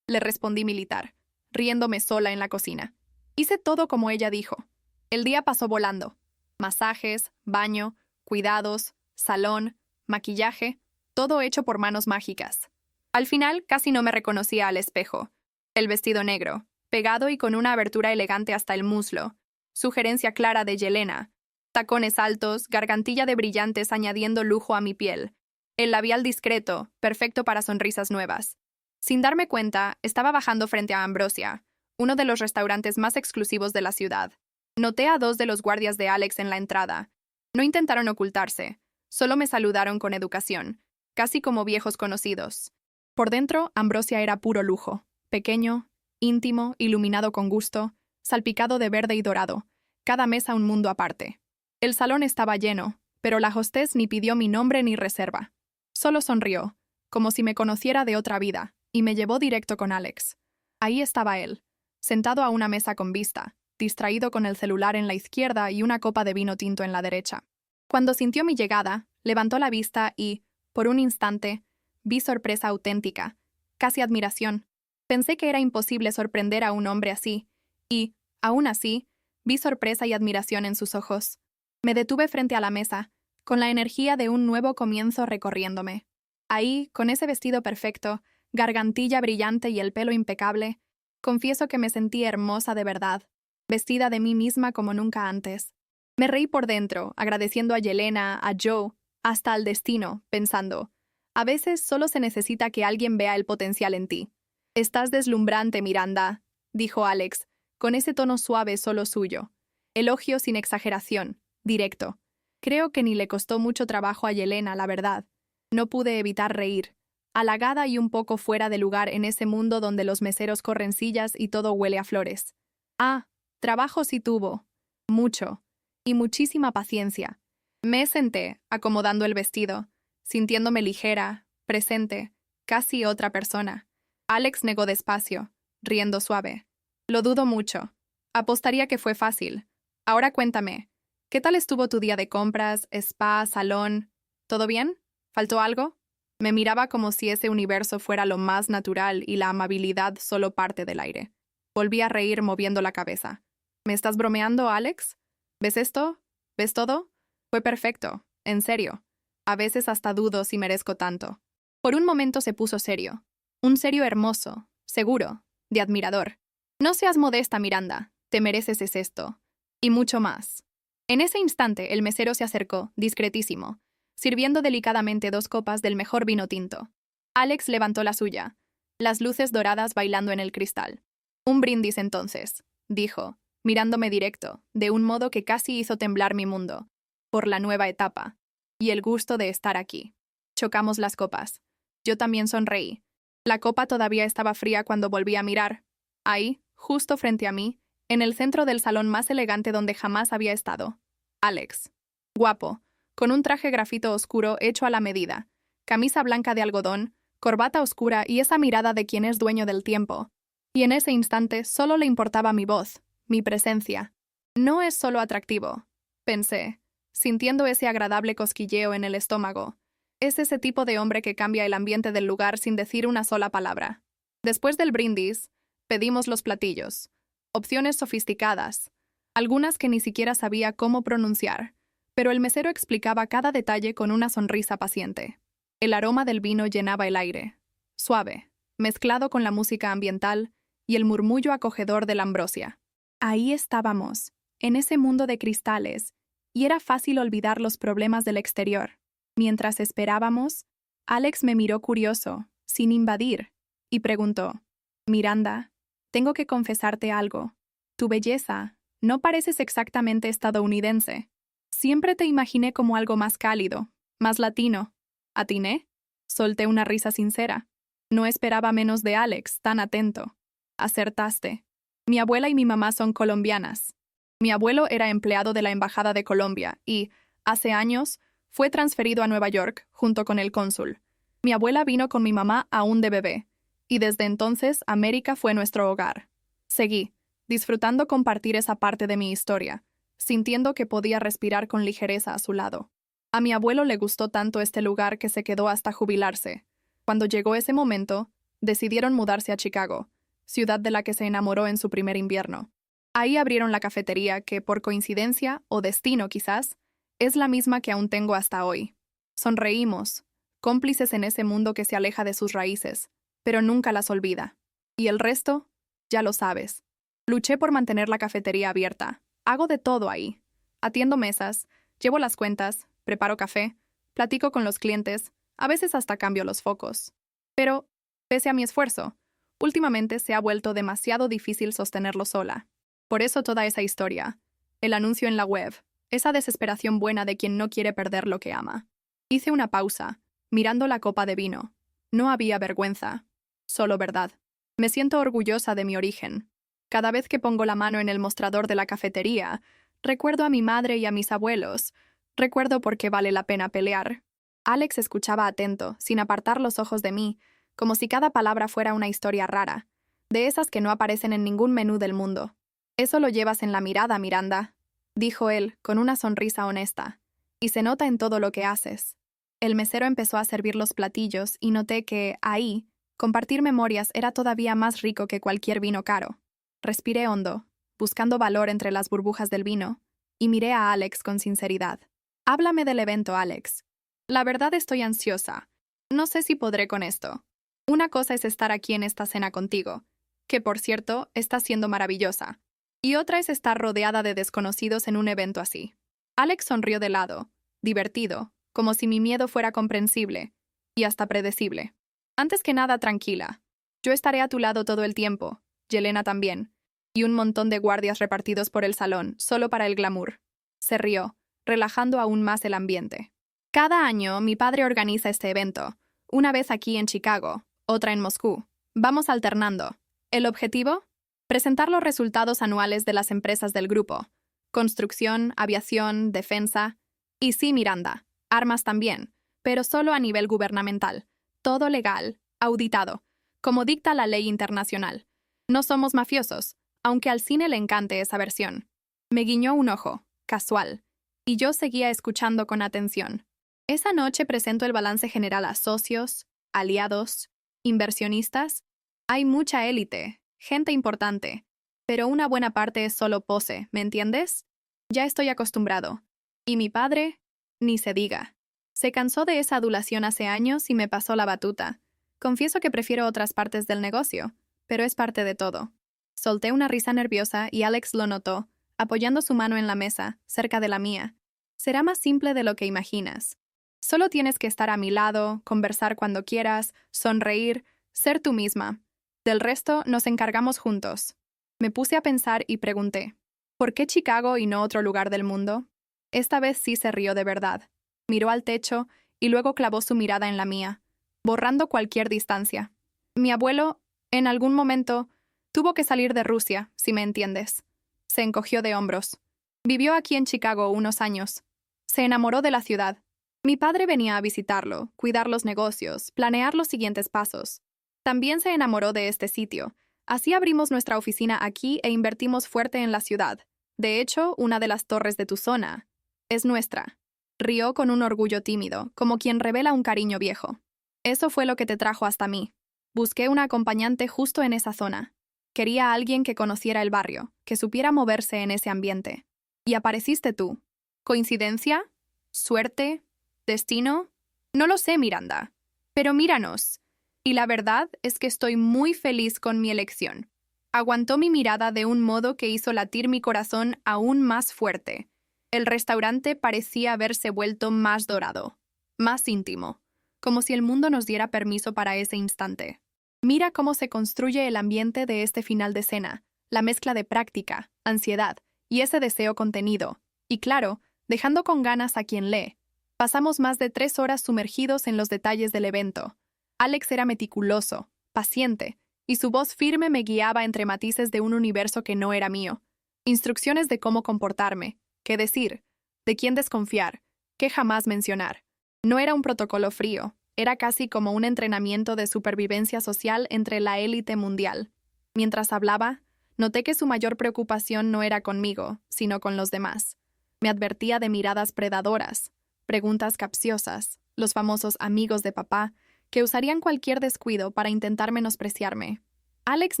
le respondí militar, riéndome sola en la cocina. Hice todo como ella dijo. El día pasó volando. Masajes, baño, cuidados, salón, maquillaje, todo hecho por manos mágicas. Al final casi no me reconocía al espejo. El vestido negro, pegado y con una abertura elegante hasta el muslo, sugerencia clara de Yelena, tacones altos, gargantilla de brillantes añadiendo lujo a mi piel, el labial discreto, perfecto para sonrisas nuevas. Sin darme cuenta, estaba bajando frente a Ambrosia, uno de los restaurantes más exclusivos de la ciudad. Noté a 2 de los guardias de Alex en la entrada. No intentaron ocultarse, solo me saludaron con educación, casi como viejos conocidos. Por dentro, Ambrosia era puro lujo, pequeño, íntimo, iluminado con gusto, salpicado de verde y dorado, cada mesa un mundo aparte. El salón estaba lleno, pero la hostess ni pidió mi nombre ni reserva. Solo sonrió, como si me conociera de otra vida, y me llevó directo con Alex. Ahí estaba él, sentado a una mesa con vista, distraído con el celular en la izquierda y una copa de vino tinto en la derecha. Cuando sintió mi llegada, levantó la vista y, por un instante, vi sorpresa auténtica, casi admiración. Pensé que era imposible sorprender a un hombre así, y, aún así, vi sorpresa y admiración en sus ojos. Me detuve frente a la mesa, con la energía de un nuevo comienzo recorriéndome. Ahí, con ese vestido perfecto, gargantilla brillante y el pelo impecable, confieso que me sentí hermosa de verdad, vestida de mí misma como nunca antes. Me reí por dentro, agradeciendo a Yelena, a Joe, hasta al destino, pensando, a veces solo se necesita que alguien vea el potencial en ti. Estás deslumbrante, Miranda, dijo Alex, con ese tono suave solo suyo. Elogio sin exageración, directo. Creo que ni le costó mucho trabajo a Yelena, la verdad. No pude evitar reír, halagada y un poco fuera de lugar en ese mundo donde los meseros corren sillas y todo huele a flores. Ah, trabajo sí tuvo. Mucho. Y muchísima paciencia. Me senté, acomodando el vestido, sintiéndome ligera, presente, casi otra persona. Alex negó despacio, riendo suave. Lo dudo mucho. Apostaría que fue fácil. Ahora cuéntame, ¿qué tal estuvo tu día de compras, spa, salón? ¿Todo bien? ¿Faltó algo? Me miraba como si ese universo fuera lo más natural y la amabilidad solo parte del aire. Volví a reír moviendo la cabeza. ¿Me estás bromeando, Alex? ¿Ves esto? ¿Ves todo? Fue perfecto, en serio. A veces hasta dudo si merezco tanto. Por un momento se puso serio. Un serio hermoso, seguro, de admirador. No seas modesta, Miranda. Te mereces esto. Y mucho más. En ese instante el mesero se acercó, discretísimo, sirviendo delicadamente 2 copas del mejor vino tinto. Alex levantó la suya, las luces doradas bailando en el cristal. Un brindis entonces, dijo, mirándome directo, de un modo que casi hizo temblar mi mundo, por la nueva etapa, y el gusto de estar aquí. Chocamos las copas. Yo también sonreí. La copa todavía estaba fría cuando volví a mirar. Ahí, justo frente a mí, en el centro del salón más elegante donde jamás había estado. Alex. Guapo, con un traje grafito oscuro hecho a la medida, camisa blanca de algodón, corbata oscura y esa mirada de quien es dueño del tiempo. Y en ese instante solo le importaba mi voz, mi presencia. No es solo atractivo, pensé, sintiendo ese agradable cosquilleo en el estómago. Es ese tipo de hombre que cambia el ambiente del lugar sin decir una sola palabra. Después del brindis, pedimos los platillos. Opciones sofisticadas, algunas que ni siquiera sabía cómo pronunciar, pero el mesero explicaba cada detalle con una sonrisa paciente. El aroma del vino llenaba el aire, suave, mezclado con la música ambiental y el murmullo acogedor de la ambrosia. Ahí estábamos, en ese mundo de cristales, y era fácil olvidar los problemas del exterior. Mientras esperábamos, Alex me miró curioso, sin invadir, y preguntó, Miranda, tengo que confesarte algo. Tu belleza, no pareces exactamente estadounidense. Siempre te imaginé como algo más cálido, más latino. ¿Atiné? Solté una risa sincera. No esperaba menos de Alex, tan atento. Acertaste. Mi abuela y mi mamá son colombianas. Mi abuelo era empleado de la Embajada de Colombia y, hace años, fue transferido a Nueva York junto con el cónsul. Mi abuela vino con mi mamá aún de bebé, y desde entonces América fue nuestro hogar. Seguí, disfrutando compartir esa parte de mi historia, sintiendo que podía respirar con ligereza a su lado. A mi abuelo le gustó tanto este lugar que se quedó hasta jubilarse. Cuando llegó ese momento, decidieron mudarse a Chicago, ciudad de la que se enamoró en su primer invierno. Ahí abrieron la cafetería que, por coincidencia, o destino quizás, es la misma que aún tengo hasta hoy. Sonreímos, cómplices en ese mundo que se aleja de sus raíces, pero nunca las olvida. Y el resto, ya lo sabes. Luché por mantener la cafetería abierta. Hago de todo ahí. Atiendo mesas, llevo las cuentas, preparo café, platico con los clientes, a veces hasta cambio los focos. Pero, pese a mi esfuerzo, últimamente se ha vuelto demasiado difícil sostenerlo sola. Por eso toda esa historia, el anuncio en la web, esa desesperación buena de quien no quiere perder lo que ama. Hice una pausa, mirando la copa de vino. No había vergüenza, solo verdad. Me siento orgullosa de mi origen. Cada vez que pongo la mano en el mostrador de la cafetería, recuerdo a mi madre y a mis abuelos. Recuerdo por qué vale la pena pelear. Alex escuchaba atento, sin apartar los ojos de mí, como si cada palabra fuera una historia rara, de esas que no aparecen en ningún menú del mundo. Eso lo llevas en la mirada, Miranda, dijo él, con una sonrisa honesta, y se nota en todo lo que haces. El mesero empezó a servir los platillos y noté que, ahí, compartir memorias era todavía más rico que cualquier vino caro. Respiré hondo, buscando valor entre las burbujas del vino, y miré a Alex con sinceridad. Háblame del evento, Alex. La verdad estoy ansiosa. No sé si podré con esto. Una cosa es estar aquí en esta cena contigo, que por cierto, está siendo maravillosa. Y otra es estar rodeada de desconocidos en un evento así. Alex sonrió de lado, divertido, como si mi miedo fuera comprensible y hasta predecible. Antes que nada, tranquila. Yo estaré a tu lado todo el tiempo, Yelena también, y un montón de guardias repartidos por el salón, solo para el glamour. Se rió, relajando aún más el ambiente. Cada año, mi padre organiza este evento, una vez aquí en Chicago, otra en Moscú. Vamos alternando. ¿El objetivo? Presentar los resultados anuales de las empresas del grupo. Construcción, aviación, defensa. Y sí, Miranda, armas también, pero solo a nivel gubernamental. Todo legal, auditado, como dicta la ley internacional. No somos mafiosos, aunque al cine le encante esa versión. Me guiñó un ojo, casual, y yo seguía escuchando con atención. Esa noche presento el balance general a socios, aliados, inversionistas. Hay mucha élite, gente importante, pero una buena parte es solo pose, ¿me entiendes? Ya estoy acostumbrado. Y mi padre, ni se diga. Se cansó de esa adulación hace años y me pasó la batuta. Confieso que prefiero otras partes del negocio, pero es parte de todo. Solté una risa nerviosa y Alex lo notó, apoyando su mano en la mesa, cerca de la mía. Será más simple de lo que imaginas. Solo tienes que estar a mi lado, conversar cuando quieras, sonreír, ser tú misma. Del resto nos encargamos juntos. Me puse a pensar y pregunté, ¿por qué Chicago y no otro lugar del mundo? Esta vez sí se rió de verdad. Miró al techo y luego clavó su mirada en la mía, borrando cualquier distancia. Mi abuelo, en algún momento, tuvo que salir de Rusia, si me entiendes. Se encogió de hombros. Vivió aquí en Chicago unos años. Se enamoró de la ciudad. Mi padre venía a visitarlo, cuidar los negocios, planear los siguientes pasos. También se enamoró de este sitio. Así abrimos nuestra oficina aquí e invertimos fuerte en la ciudad. De hecho, una de las torres de tu zona es nuestra. Rió con un orgullo tímido, como quien revela un cariño viejo. Eso fue lo que te trajo hasta mí. Busqué una acompañante justo en esa zona. Quería a alguien que conociera el barrio, que supiera moverse en ese ambiente. Y apareciste tú. ¿Coincidencia? ¿Suerte? ¿Destino? No lo sé, Miranda. Pero míranos. Y la verdad es que estoy muy feliz con mi elección. Aguantó mi mirada de un modo que hizo latir mi corazón aún más fuerte. El restaurante parecía haberse vuelto más dorado, más íntimo, como si el mundo nos diera permiso para ese instante. Mira cómo se construye el ambiente de este final de cena, la mezcla de práctica, ansiedad y ese deseo contenido. Y claro, dejando con ganas a quien lee. Pasamos más de 3 horas sumergidos en los detalles del evento. Alex era meticuloso, paciente, y su voz firme me guiaba entre matices de un universo que no era mío. Instrucciones de cómo comportarme, qué decir, de quién desconfiar, qué jamás mencionar. No era un protocolo frío, era casi como un entrenamiento de supervivencia social entre la élite mundial. Mientras hablaba, noté que su mayor preocupación no era conmigo, sino con los demás. Me advertía de miradas predadoras, preguntas capciosas, los famosos amigos de papá, que usarían cualquier descuido para intentar menospreciarme. Alex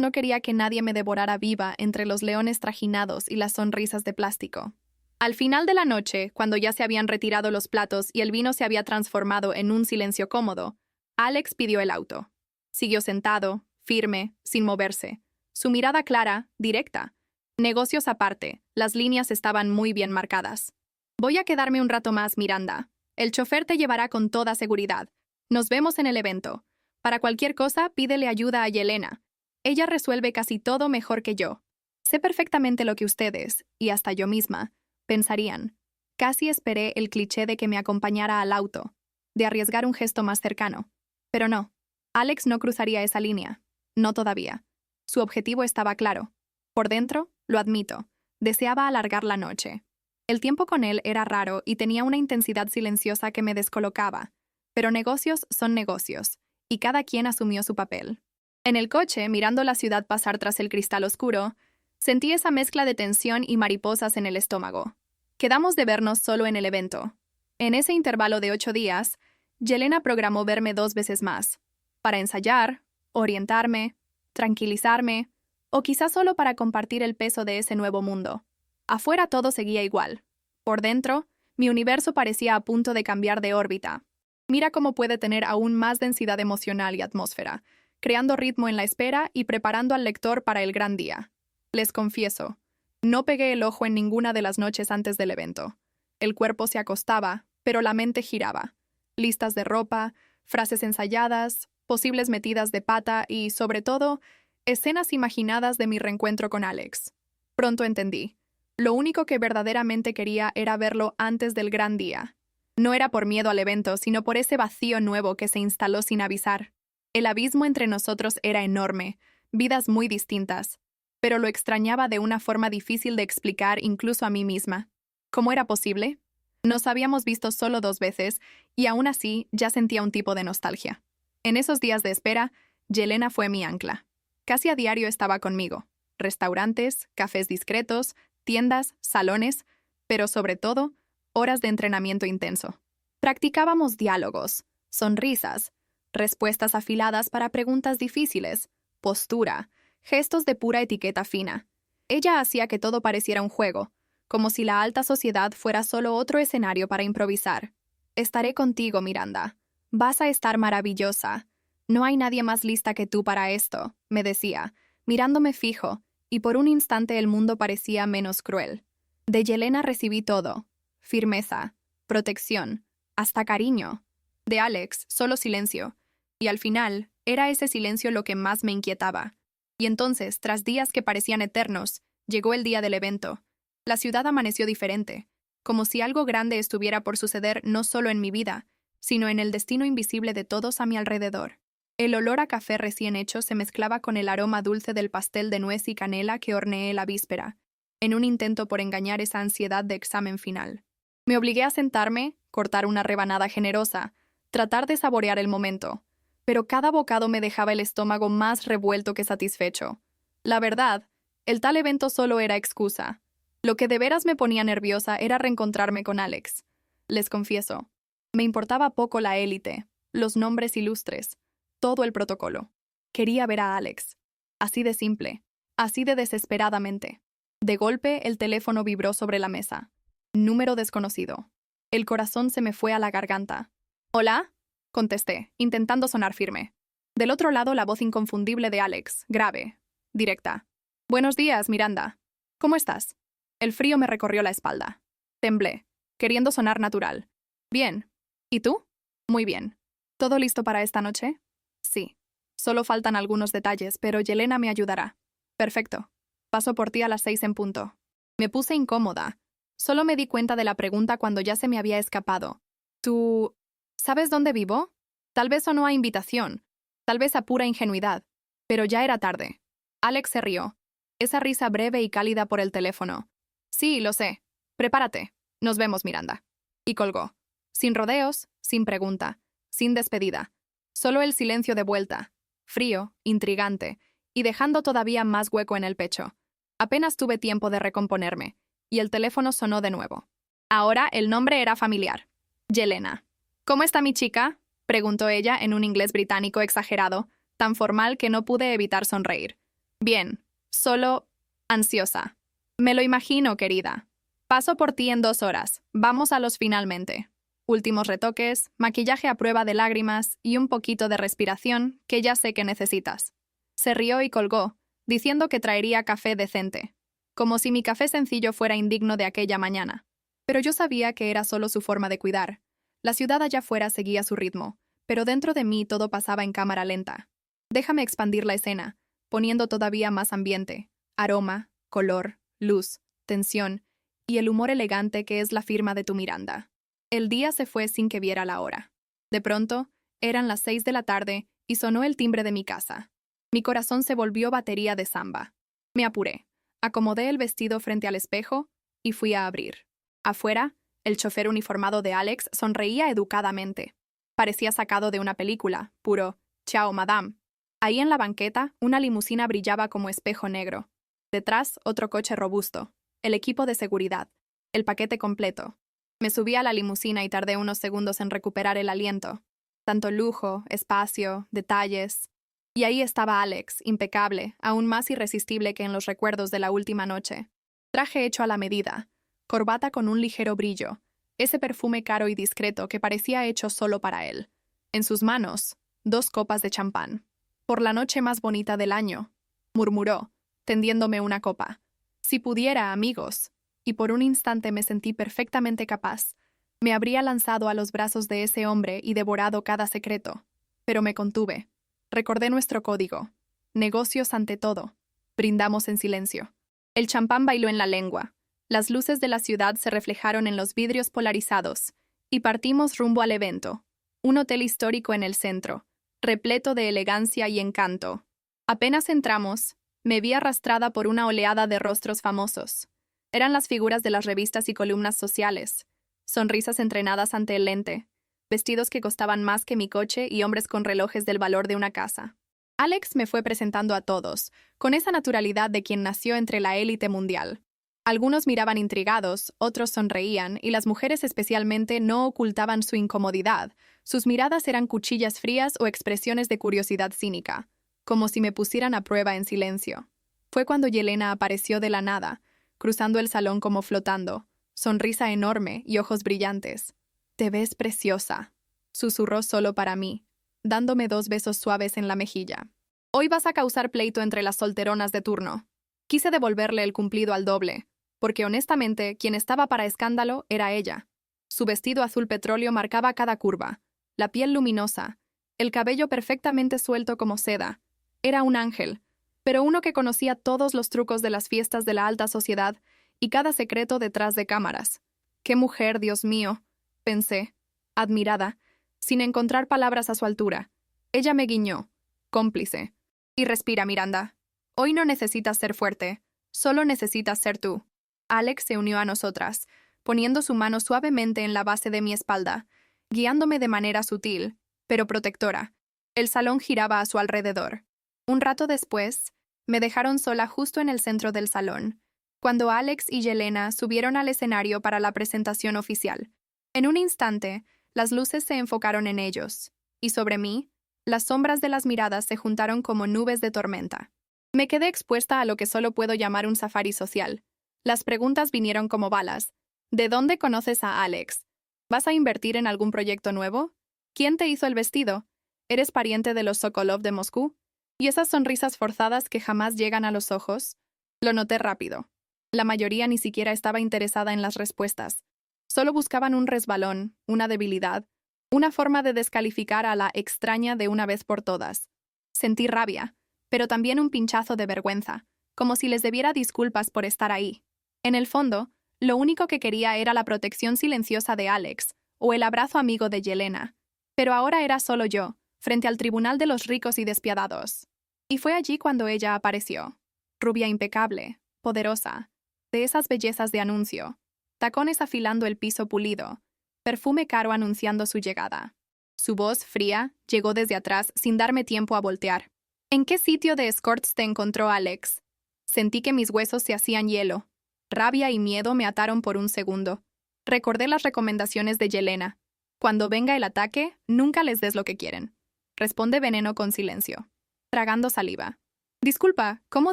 no quería que nadie me devorara viva entre los leones trajinados y las sonrisas de plástico. Al final de la noche, cuando ya se habían retirado los platos y el vino se había transformado en un silencio cómodo, Alex pidió el auto. Siguió sentado, firme, sin moverse. Su mirada clara, directa. Negocios aparte, las líneas estaban muy bien marcadas. Voy a quedarme un rato más, Miranda. El chofer te llevará con toda seguridad. Nos vemos en el evento. Para cualquier cosa, pídele ayuda a Yelena. Ella resuelve casi todo mejor que yo. Sé perfectamente lo que ustedes, y hasta yo misma, pensarían. Casi esperé el cliché de que me acompañara al auto, de arriesgar un gesto más cercano. Pero no, Alex no cruzaría esa línea. No todavía. Su objetivo estaba claro. Por dentro, lo admito, deseaba alargar la noche. El tiempo con él era raro y tenía una intensidad silenciosa que me descolocaba. Pero negocios son negocios, y cada quien asumió su papel. En el coche, mirando la ciudad pasar tras el cristal oscuro, sentí esa mezcla de tensión y mariposas en el estómago. Quedamos de vernos solo en el evento. En ese intervalo de 8 días, Yelena programó verme 2 veces más, para ensayar, orientarme, tranquilizarme, o quizás solo para compartir el peso de ese nuevo mundo. Afuera todo seguía igual. Por dentro, mi universo parecía a punto de cambiar de órbita. Mira cómo puede tener aún más densidad emocional y atmósfera. creando ritmo en la espera y preparando al lector para el gran día. Les confieso, no pegué el ojo en ninguna de las noches antes del evento. El cuerpo se acostaba, pero la mente giraba. Listas de ropa, frases ensayadas, posibles metidas de pata y, sobre todo, escenas imaginadas de mi reencuentro con Alex. Pronto entendí. Lo único que verdaderamente quería era verlo antes del gran día. No era por miedo al evento, sino por ese vacío nuevo que se instaló sin avisar. El abismo entre nosotros era enorme, vidas muy distintas, pero lo extrañaba de una forma difícil de explicar incluso a mí misma. ¿Cómo era posible? Nos habíamos visto solo 2 veces y aún así ya sentía un tipo de nostalgia. En esos días de espera, Yelena fue mi ancla. Casi a diario estaba conmigo. Restaurantes, cafés discretos, tiendas, salones, pero sobre todo, horas de entrenamiento intenso. Practicábamos diálogos, sonrisas, respuestas afiladas para preguntas difíciles, postura, gestos de pura etiqueta fina. Ella hacía que todo pareciera un juego, como si la alta sociedad fuera solo otro escenario para improvisar. Estaré contigo, Miranda. Vas a estar maravillosa. No hay nadie más lista que tú para esto, me decía, mirándome fijo, y por un instante el mundo parecía menos cruel. De Yelena recibí todo: firmeza, protección, hasta cariño. De Alex, solo silencio. Y al final, era ese silencio lo que más me inquietaba. Y entonces, tras días que parecían eternos, llegó el día del evento. La ciudad amaneció diferente, como si algo grande estuviera por suceder no solo en mi vida, sino en el destino invisible de todos a mi alrededor. El olor a café recién hecho se mezclaba con el aroma dulce del pastel de nuez y canela que horneé la víspera, en un intento por engañar esa ansiedad de examen final. Me obligué a sentarme, cortar una rebanada generosa, tratar de saborear el momento, pero cada bocado me dejaba el estómago más revuelto que satisfecho. La verdad, el tal evento solo era excusa. Lo que de veras me ponía nerviosa era reencontrarme con Alex. Les confieso, me importaba poco la élite, los nombres ilustres, todo el protocolo. Quería ver a Alex. Así de simple, así de desesperadamente. De golpe, el teléfono vibró sobre la mesa. Número desconocido. El corazón se me fue a la garganta. ¿Hola? Contesté, intentando sonar firme. Del otro lado, la voz inconfundible de Alex, grave, directa. Buenos días, Miranda. ¿Cómo estás? El frío me recorrió la espalda. Temblé, queriendo sonar natural. Bien. ¿Y tú? Muy bien. ¿Todo listo para esta noche? Sí. Solo faltan algunos detalles, pero Yelena me ayudará. Perfecto. Paso por ti a las 6 en punto. Me puse incómoda. Solo me di cuenta de la pregunta cuando ya se me había escapado. ¿Tú sabes dónde vivo? Tal vez sonó a invitación, tal vez a pura ingenuidad, pero ya era tarde. Alex se rió, esa risa breve y cálida por el teléfono. Sí, lo sé. Prepárate. Nos vemos, Miranda. Y colgó. Sin rodeos, sin pregunta, sin despedida. Solo el silencio de vuelta, frío, intrigante, y dejando todavía más hueco en el pecho. Apenas tuve tiempo de recomponerme, y el teléfono sonó de nuevo. Ahora el nombre era familiar. Yelena. ¿Cómo está mi chica?, preguntó ella en un inglés británico exagerado, tan formal que no pude evitar sonreír. Bien, solo ansiosa. Me lo imagino, querida. Paso por ti en 2 horas. Vamos a los finalmente. Últimos retoques, maquillaje a prueba de lágrimas y un poquito de respiración que ya sé que necesitas. Se rió y colgó, diciendo que traería café decente, como si mi café sencillo fuera indigno de aquella mañana. Pero yo sabía que era solo su forma de cuidar. La ciudad allá afuera seguía su ritmo, pero dentro de mí todo pasaba en cámara lenta. Déjame expandir la escena, poniendo todavía más ambiente, aroma, color, luz, tensión y el humor elegante que es la firma de tu Miranda. El día se fue sin que viera la hora. De pronto, eran las 6 de la tarde y sonó el timbre de mi casa. Mi corazón se volvió batería de samba. Me apuré, acomodé el vestido frente al espejo y fui a abrir. Afuera, el chofer uniformado de Alex sonreía educadamente. Parecía sacado de una película, puro «Ciao, madame». Ahí en la banqueta, una limusina brillaba como espejo negro. Detrás, otro coche robusto, el equipo de seguridad, el paquete completo. Me subí a la limusina y tardé unos segundos en recuperar el aliento. Tanto lujo, espacio, detalles. Y ahí estaba Alex, impecable, aún más irresistible que en los recuerdos de la última noche. Traje hecho a la medida, corbata con un ligero brillo, ese perfume caro y discreto que parecía hecho solo para él. En sus manos, 2 copas de champán. Por la noche más bonita del año, murmuró, tendiéndome una copa. Si pudiera, amigos. Y por un instante me sentí perfectamente capaz. Me habría lanzado a los brazos de ese hombre y devorado cada secreto. Pero me contuve. Recordé nuestro código. Negocios ante todo. Brindamos en silencio. El champán bailó en la lengua. Las luces de la ciudad se reflejaron en los vidrios polarizados. Y partimos rumbo al evento. Un hotel histórico en el centro, repleto de elegancia y encanto. Apenas entramos, me vi arrastrada por una oleada de rostros famosos. Eran las figuras de las revistas y columnas sociales. Sonrisas entrenadas ante el lente, vestidos que costaban más que mi coche y hombres con relojes del valor de una casa. Alex me fue presentando a todos, con esa naturalidad de quien nació entre la élite mundial. Algunos miraban intrigados, otros sonreían, y las mujeres especialmente no ocultaban su incomodidad. Sus miradas eran cuchillas frías o expresiones de curiosidad cínica, como si me pusieran a prueba en silencio. Fue cuando Yelena apareció de la nada, cruzando el salón como flotando, sonrisa enorme y ojos brillantes. «Te ves preciosa», susurró solo para mí, dándome 2 besos suaves en la mejilla. «Hoy vas a causar pleito entre las solteronas de turno». Quise devolverle el cumplido al doble, porque honestamente quien estaba para escándalo era ella. Su vestido azul petróleo marcaba cada curva, la piel luminosa, el cabello perfectamente suelto como seda. Era un ángel, pero uno que conocía todos los trucos de las fiestas de la alta sociedad y cada secreto detrás de cámaras. ¡Qué mujer, Dios mío!, pensé, admirada, sin encontrar palabras a su altura. Ella me guiñó, cómplice. «Y respira, Miranda. Hoy no necesitas ser fuerte, solo necesitas ser tú». Alex se unió a nosotras, poniendo su mano suavemente en la base de mi espalda, guiándome de manera sutil, pero protectora. El salón giraba a su alrededor. Un rato después, me dejaron sola justo en el centro del salón, cuando Alex y Yelena subieron al escenario para la presentación oficial. En un instante, las luces se enfocaron en ellos, y sobre mí, las sombras de las miradas se juntaron como nubes de tormenta. Me quedé expuesta a lo que solo puedo llamar un safari social. Las preguntas vinieron como balas. ¿De dónde conoces a Alex? ¿Vas a invertir en algún proyecto nuevo? ¿Quién te hizo el vestido? ¿Eres pariente de los Sokolov de Moscú? ¿Y esas sonrisas forzadas que jamás llegan a los ojos? Lo noté rápido. La mayoría ni siquiera estaba interesada en las respuestas. Solo buscaban un resbalón, una debilidad, una forma de descalificar a la extraña de una vez por todas. Sentí rabia, pero también un pinchazo de vergüenza, como si les debiera disculpas por estar ahí. En el fondo, lo único que quería era la protección silenciosa de Alex, o el abrazo amigo de Yelena. Pero ahora era solo yo, frente al tribunal de los ricos y despiadados. Y fue allí cuando ella apareció. Rubia impecable, poderosa, de esas bellezas de anuncio, tacones afilando el piso pulido, perfume caro anunciando su llegada. Su voz fría llegó desde atrás sin darme tiempo a voltear. ¿En qué sitio de escorts te encontró Alex? Sentí que mis huesos se hacían hielo. Rabia y miedo me ataron por un segundo. Recordé las recomendaciones de Yelena. Cuando venga el ataque, nunca les des lo que quieren. Responde veneno con silencio, tragando saliva. Disculpa, ¿cómo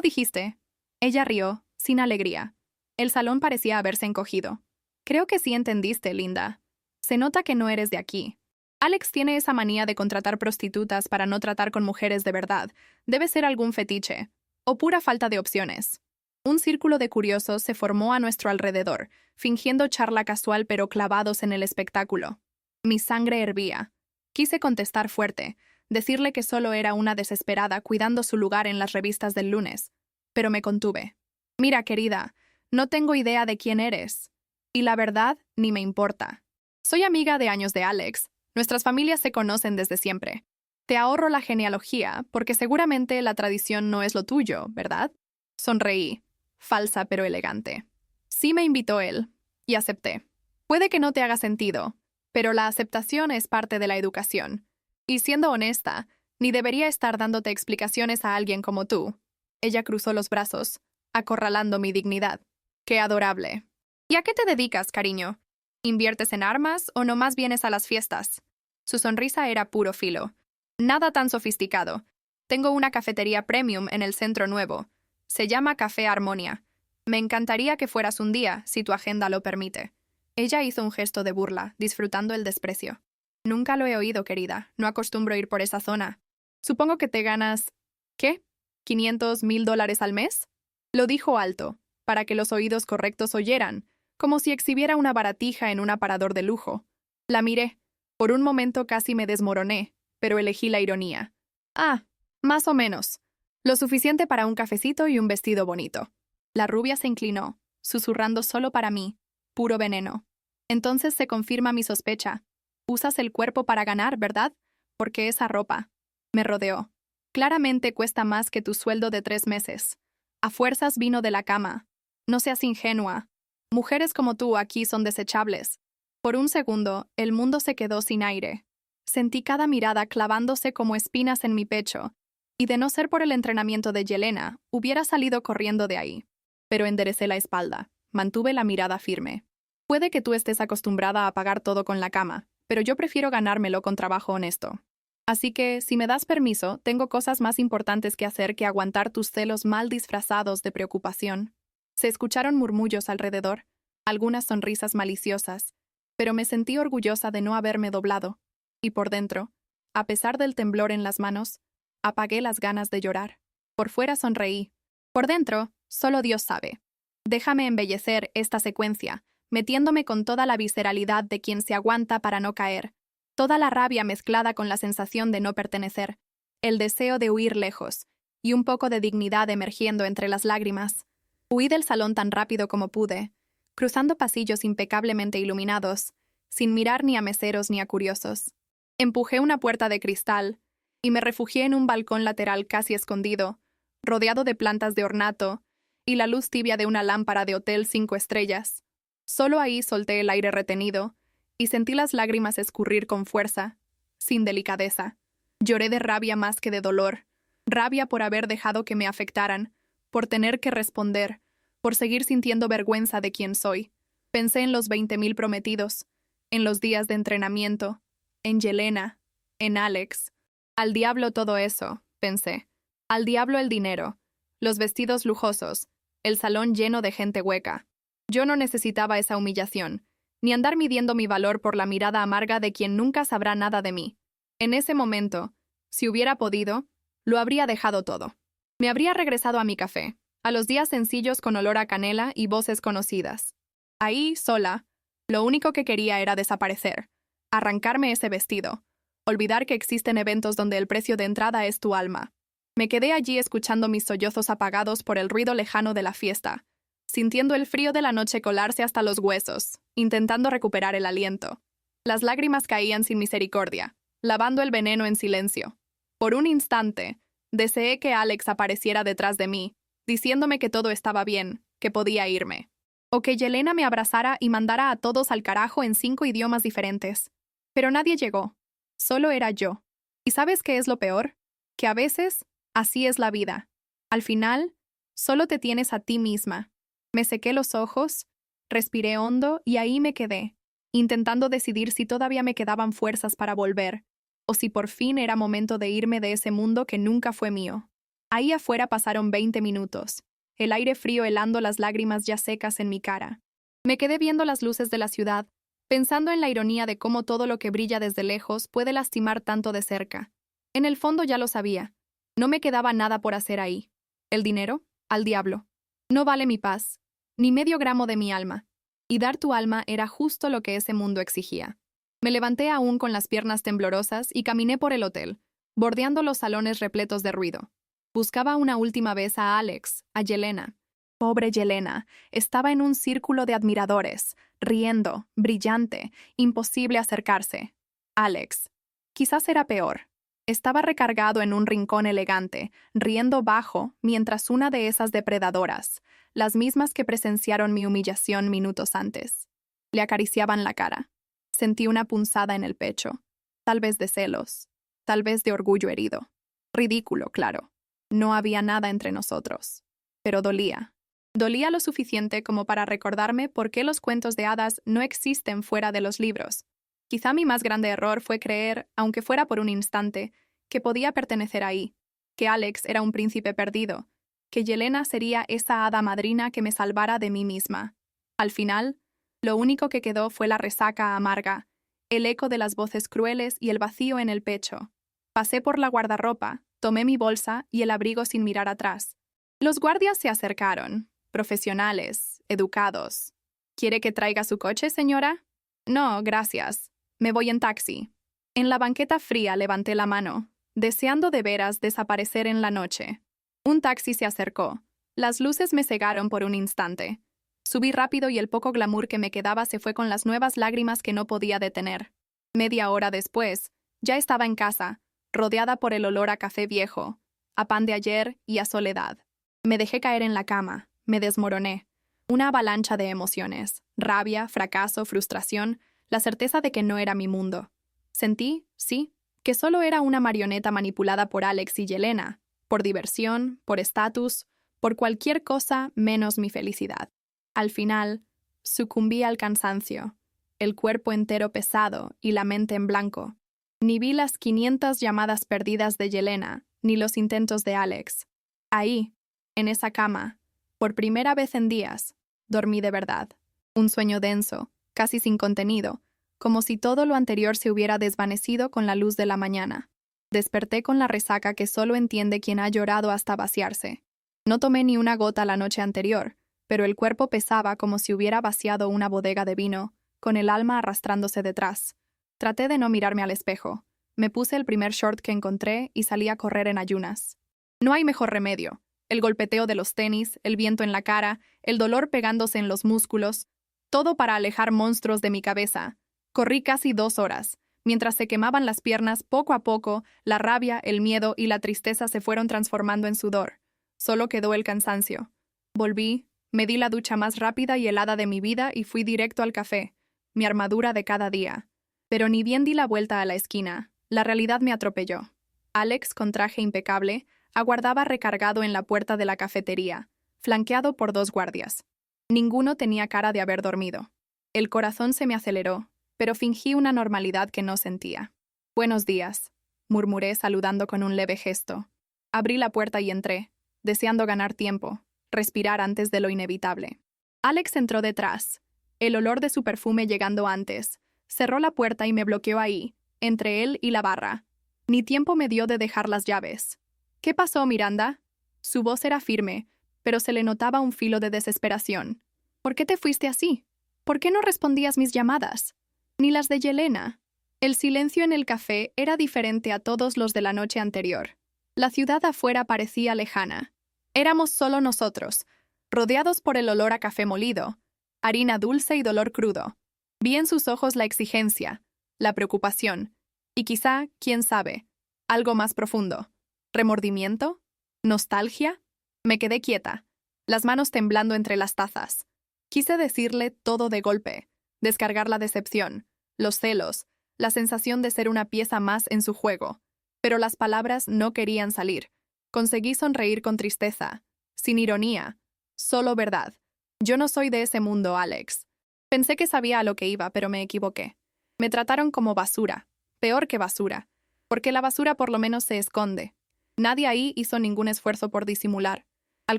dijiste? Ella rió, sin alegría. El salón parecía haberse encogido. Creo que sí entendiste, linda. Se nota que no eres de aquí. Alex tiene esa manía de contratar prostitutas para no tratar con mujeres de verdad. Debe ser algún fetiche, o pura falta de opciones. Un círculo de curiosos se formó a nuestro alrededor, fingiendo charla casual pero clavados en el espectáculo. Mi sangre hervía. Quise contestar fuerte, decirle que solo era una desesperada cuidando su lugar en las revistas del lunes, pero me contuve. Mira, querida, no tengo idea de quién eres. Y la verdad, ni me importa. Soy amiga de años de Alex. Nuestras familias se conocen desde siempre. Te ahorro la genealogía, porque seguramente la tradición no es lo tuyo, ¿verdad? Sonreí, falsa pero elegante. Sí me invitó él, y acepté. Puede que no te haga sentido, pero la aceptación es parte de la educación. Y siendo honesta, ni debería estar dándote explicaciones a alguien como tú. Ella cruzó los brazos, acorralando mi dignidad. ¡Qué adorable! ¿Y a qué te dedicas, cariño? ¿Inviertes en armas o nomás vienes a las fiestas? Su sonrisa era puro filo. Nada tan sofisticado. Tengo una cafetería premium en el centro nuevo. Se llama Café Armonia. Me encantaría que fueras un día, si tu agenda lo permite. Ella hizo un gesto de burla, disfrutando el desprecio. Nunca lo he oído, querida. No acostumbro ir por esa zona. Supongo que te ganas, ¿qué? ¿$500,000 al mes? Lo dijo alto, para que los oídos correctos oyeran, como si exhibiera una baratija en un aparador de lujo. La miré. Por un momento casi me desmoroné, pero elegí la ironía. Ah, más o menos. Lo suficiente para un cafecito y un vestido bonito. La rubia se inclinó, susurrando solo para mí. Puro veneno. Entonces se confirma mi sospecha. Usas el cuerpo para ganar, ¿verdad? Porque esa ropa. Me rodeó. Claramente cuesta más que tu sueldo de 3 meses. A fuerzas vino de la cama. No seas ingenua. Mujeres como tú aquí son desechables. Por un segundo, el mundo se quedó sin aire. Sentí cada mirada clavándose como espinas en mi pecho, y de no ser por el entrenamiento de Yelena, hubiera salido corriendo de ahí. Pero enderecé la espalda. Mantuve la mirada firme. Puede que tú estés acostumbrada a pagar todo con la cama, pero yo prefiero ganármelo con trabajo honesto. Así que, si me das permiso, tengo cosas más importantes que hacer que aguantar tus celos mal disfrazados de preocupación. Se escucharon murmullos alrededor, algunas sonrisas maliciosas, pero me sentí orgullosa de no haberme doblado. Y por dentro, a pesar del temblor en las manos, apagué las ganas de llorar. Por fuera sonreí. Por dentro, solo Dios sabe. Déjame embellecer esta secuencia, metiéndome con toda la visceralidad de quien se aguanta para no caer. Toda la rabia mezclada con la sensación de no pertenecer, el deseo de huir lejos, y un poco de dignidad emergiendo entre las lágrimas. Huí del salón tan rápido como pude, cruzando pasillos impecablemente iluminados, sin mirar ni a meseros ni a curiosos. Empujé una puerta de cristal, y me refugié en un balcón lateral casi escondido, rodeado de plantas de ornato, y la luz tibia de una lámpara de hotel 5 estrellas. Solo ahí solté el aire retenido, y sentí las lágrimas escurrir con fuerza, sin delicadeza. Lloré de rabia más que de dolor, rabia por haber dejado que me afectaran, por tener que responder, por seguir sintiendo vergüenza de quién soy. Pensé en los 20,000 prometidos, en los días de entrenamiento, en Yelena, en Alex. Al diablo todo eso, pensé. Al diablo el dinero, los vestidos lujosos, el salón lleno de gente hueca. Yo no necesitaba esa humillación, ni andar midiendo mi valor por la mirada amarga de quien nunca sabrá nada de mí. En ese momento, si hubiera podido, lo habría dejado todo. Me habría regresado a mi café, a los días sencillos con olor a canela y voces conocidas. Ahí, sola, lo único que quería era desaparecer, arrancarme ese vestido, olvidar que existen eventos donde el precio de entrada es tu alma. Me quedé allí escuchando mis sollozos apagados por el ruido lejano de la fiesta, sintiendo el frío de la noche colarse hasta los huesos, intentando recuperar el aliento. Las lágrimas caían sin misericordia, lavando el veneno en silencio. Por un instante, deseé que Alex apareciera detrás de mí, diciéndome que todo estaba bien, que podía irme. O que Yelena me abrazara y mandara a todos al carajo en 5 idiomas diferentes. Pero nadie llegó. Solo era yo. ¿Y sabes qué es lo peor? Que a veces, así es la vida. Al final, solo te tienes a ti misma. Me sequé los ojos, respiré hondo y ahí me quedé, intentando decidir si todavía me quedaban fuerzas para volver, o si por fin era momento de irme de ese mundo que nunca fue mío. Ahí afuera pasaron 20 minutos, el aire frío helando las lágrimas ya secas en mi cara. Me quedé viendo las luces de la ciudad, pensando en la ironía de cómo todo lo que brilla desde lejos puede lastimar tanto de cerca. En el fondo ya lo sabía. No me quedaba nada por hacer ahí. El dinero, al diablo. No vale mi paz, ni medio gramo de mi alma. Y dar tu alma era justo lo que ese mundo exigía. Me levanté aún con las piernas temblorosas y caminé por el hotel, bordeando los salones repletos de ruido. Buscaba una última vez a Alex, a Yelena. Pobre Yelena, estaba en un círculo de admiradores, riendo, brillante, imposible acercarse. Alex. Quizás era peor. Estaba recargado en un rincón elegante, riendo bajo, mientras una de esas depredadoras, las mismas que presenciaron mi humillación minutos antes, le acariciaban la cara. Sentí una punzada en el pecho, tal vez de celos, tal vez de orgullo herido. Ridículo, claro. No había nada entre nosotros. Pero dolía. Dolía lo suficiente como para recordarme por qué los cuentos de hadas no existen fuera de los libros. Quizá mi más grande error fue creer, aunque fuera por un instante, que podía pertenecer ahí, que Alex era un príncipe perdido, que Yelena sería esa hada madrina que me salvara de mí misma. Al final, lo único que quedó fue la resaca amarga, el eco de las voces crueles y el vacío en el pecho. Pasé por la guardarropa, tomé mi bolsa y el abrigo sin mirar atrás. Los guardias se acercaron, profesionales, educados. ¿Quiere que traiga su coche, señora? No, gracias. Me voy en taxi. En la banqueta fría levanté la mano, deseando de veras desaparecer en la noche. Un taxi se acercó. Las luces me cegaron por un instante. Subí rápido y el poco glamour que me quedaba se fue con las nuevas lágrimas que no podía detener. Media hora después, ya estaba en casa, rodeada por el olor a café viejo, a pan de ayer y a soledad. Me dejé caer en la cama, me desmoroné. Una avalancha de emociones, rabia, fracaso, frustración, la certeza de que no era mi mundo. Sentí, sí, que solo era una marioneta manipulada por Alex y Yelena, por diversión, por estatus, por cualquier cosa menos mi felicidad. Al final, sucumbí al cansancio, el cuerpo entero pesado y la mente en blanco. Ni vi las 500 llamadas perdidas de Yelena, ni los intentos de Alex. Ahí, en esa cama, por primera vez en días, dormí de verdad. Un sueño denso, casi sin contenido, como si todo lo anterior se hubiera desvanecido con la luz de la mañana. Desperté con la resaca que solo entiende quien ha llorado hasta vaciarse. No tomé ni una gota la noche anterior, pero el cuerpo pesaba como si hubiera vaciado una bodega de vino, con el alma arrastrándose detrás. Traté de no mirarme al espejo. Me puse el primer short que encontré y salí a correr en ayunas. No hay mejor remedio. El golpeteo de los tenis, el viento en la cara, el dolor pegándose en los músculos, todo para alejar monstruos de mi cabeza. Corrí casi 2 horas. Mientras se quemaban las piernas, poco a poco, la rabia, el miedo y la tristeza se fueron transformando en sudor. Solo quedó el cansancio. Volví, me di la ducha más rápida y helada de mi vida y fui directo al café, mi armadura de cada día. Pero ni bien di la vuelta a la esquina, la realidad me atropelló. Alex, con traje impecable, aguardaba recargado en la puerta de la cafetería, flanqueado por 2 guardias. Ninguno tenía cara de haber dormido. El corazón se me aceleró, pero fingí una normalidad que no sentía. «Buenos días», murmuré saludando con un leve gesto. Abrí la puerta y entré, deseando ganar tiempo, respirar antes de lo inevitable. Alex entró detrás, el olor de su perfume llegando antes. Cerró la puerta y me bloqueó ahí, entre él y la barra. Ni tiempo me dio de dejar las llaves. «¿Qué pasó, Miranda?» Su voz era firme, pero se le notaba un filo de desesperación. «¿Por qué te fuiste así? ¿Por qué no respondías mis llamadas? Ni las de Yelena». El silencio en el café era diferente a todos los de la noche anterior. La ciudad afuera parecía lejana. Éramos solo nosotros, rodeados por el olor a café molido, harina dulce y dolor crudo. Vi en sus ojos la exigencia, la preocupación, y quizá, quién sabe, algo más profundo. ¿Remordimiento? ¿Nostalgia? Me quedé quieta, las manos temblando entre las tazas. Quise decirle todo de golpe, descargar la decepción, los celos, la sensación de ser una pieza más en su juego, pero las palabras no querían salir. Conseguí sonreír con tristeza, sin ironía, solo verdad. Yo no soy de ese mundo, Alex. Pensé que sabía a lo que iba, pero me equivoqué. Me trataron como basura, peor que basura, porque la basura por lo menos se esconde. Nadie ahí hizo ningún esfuerzo por disimular. Al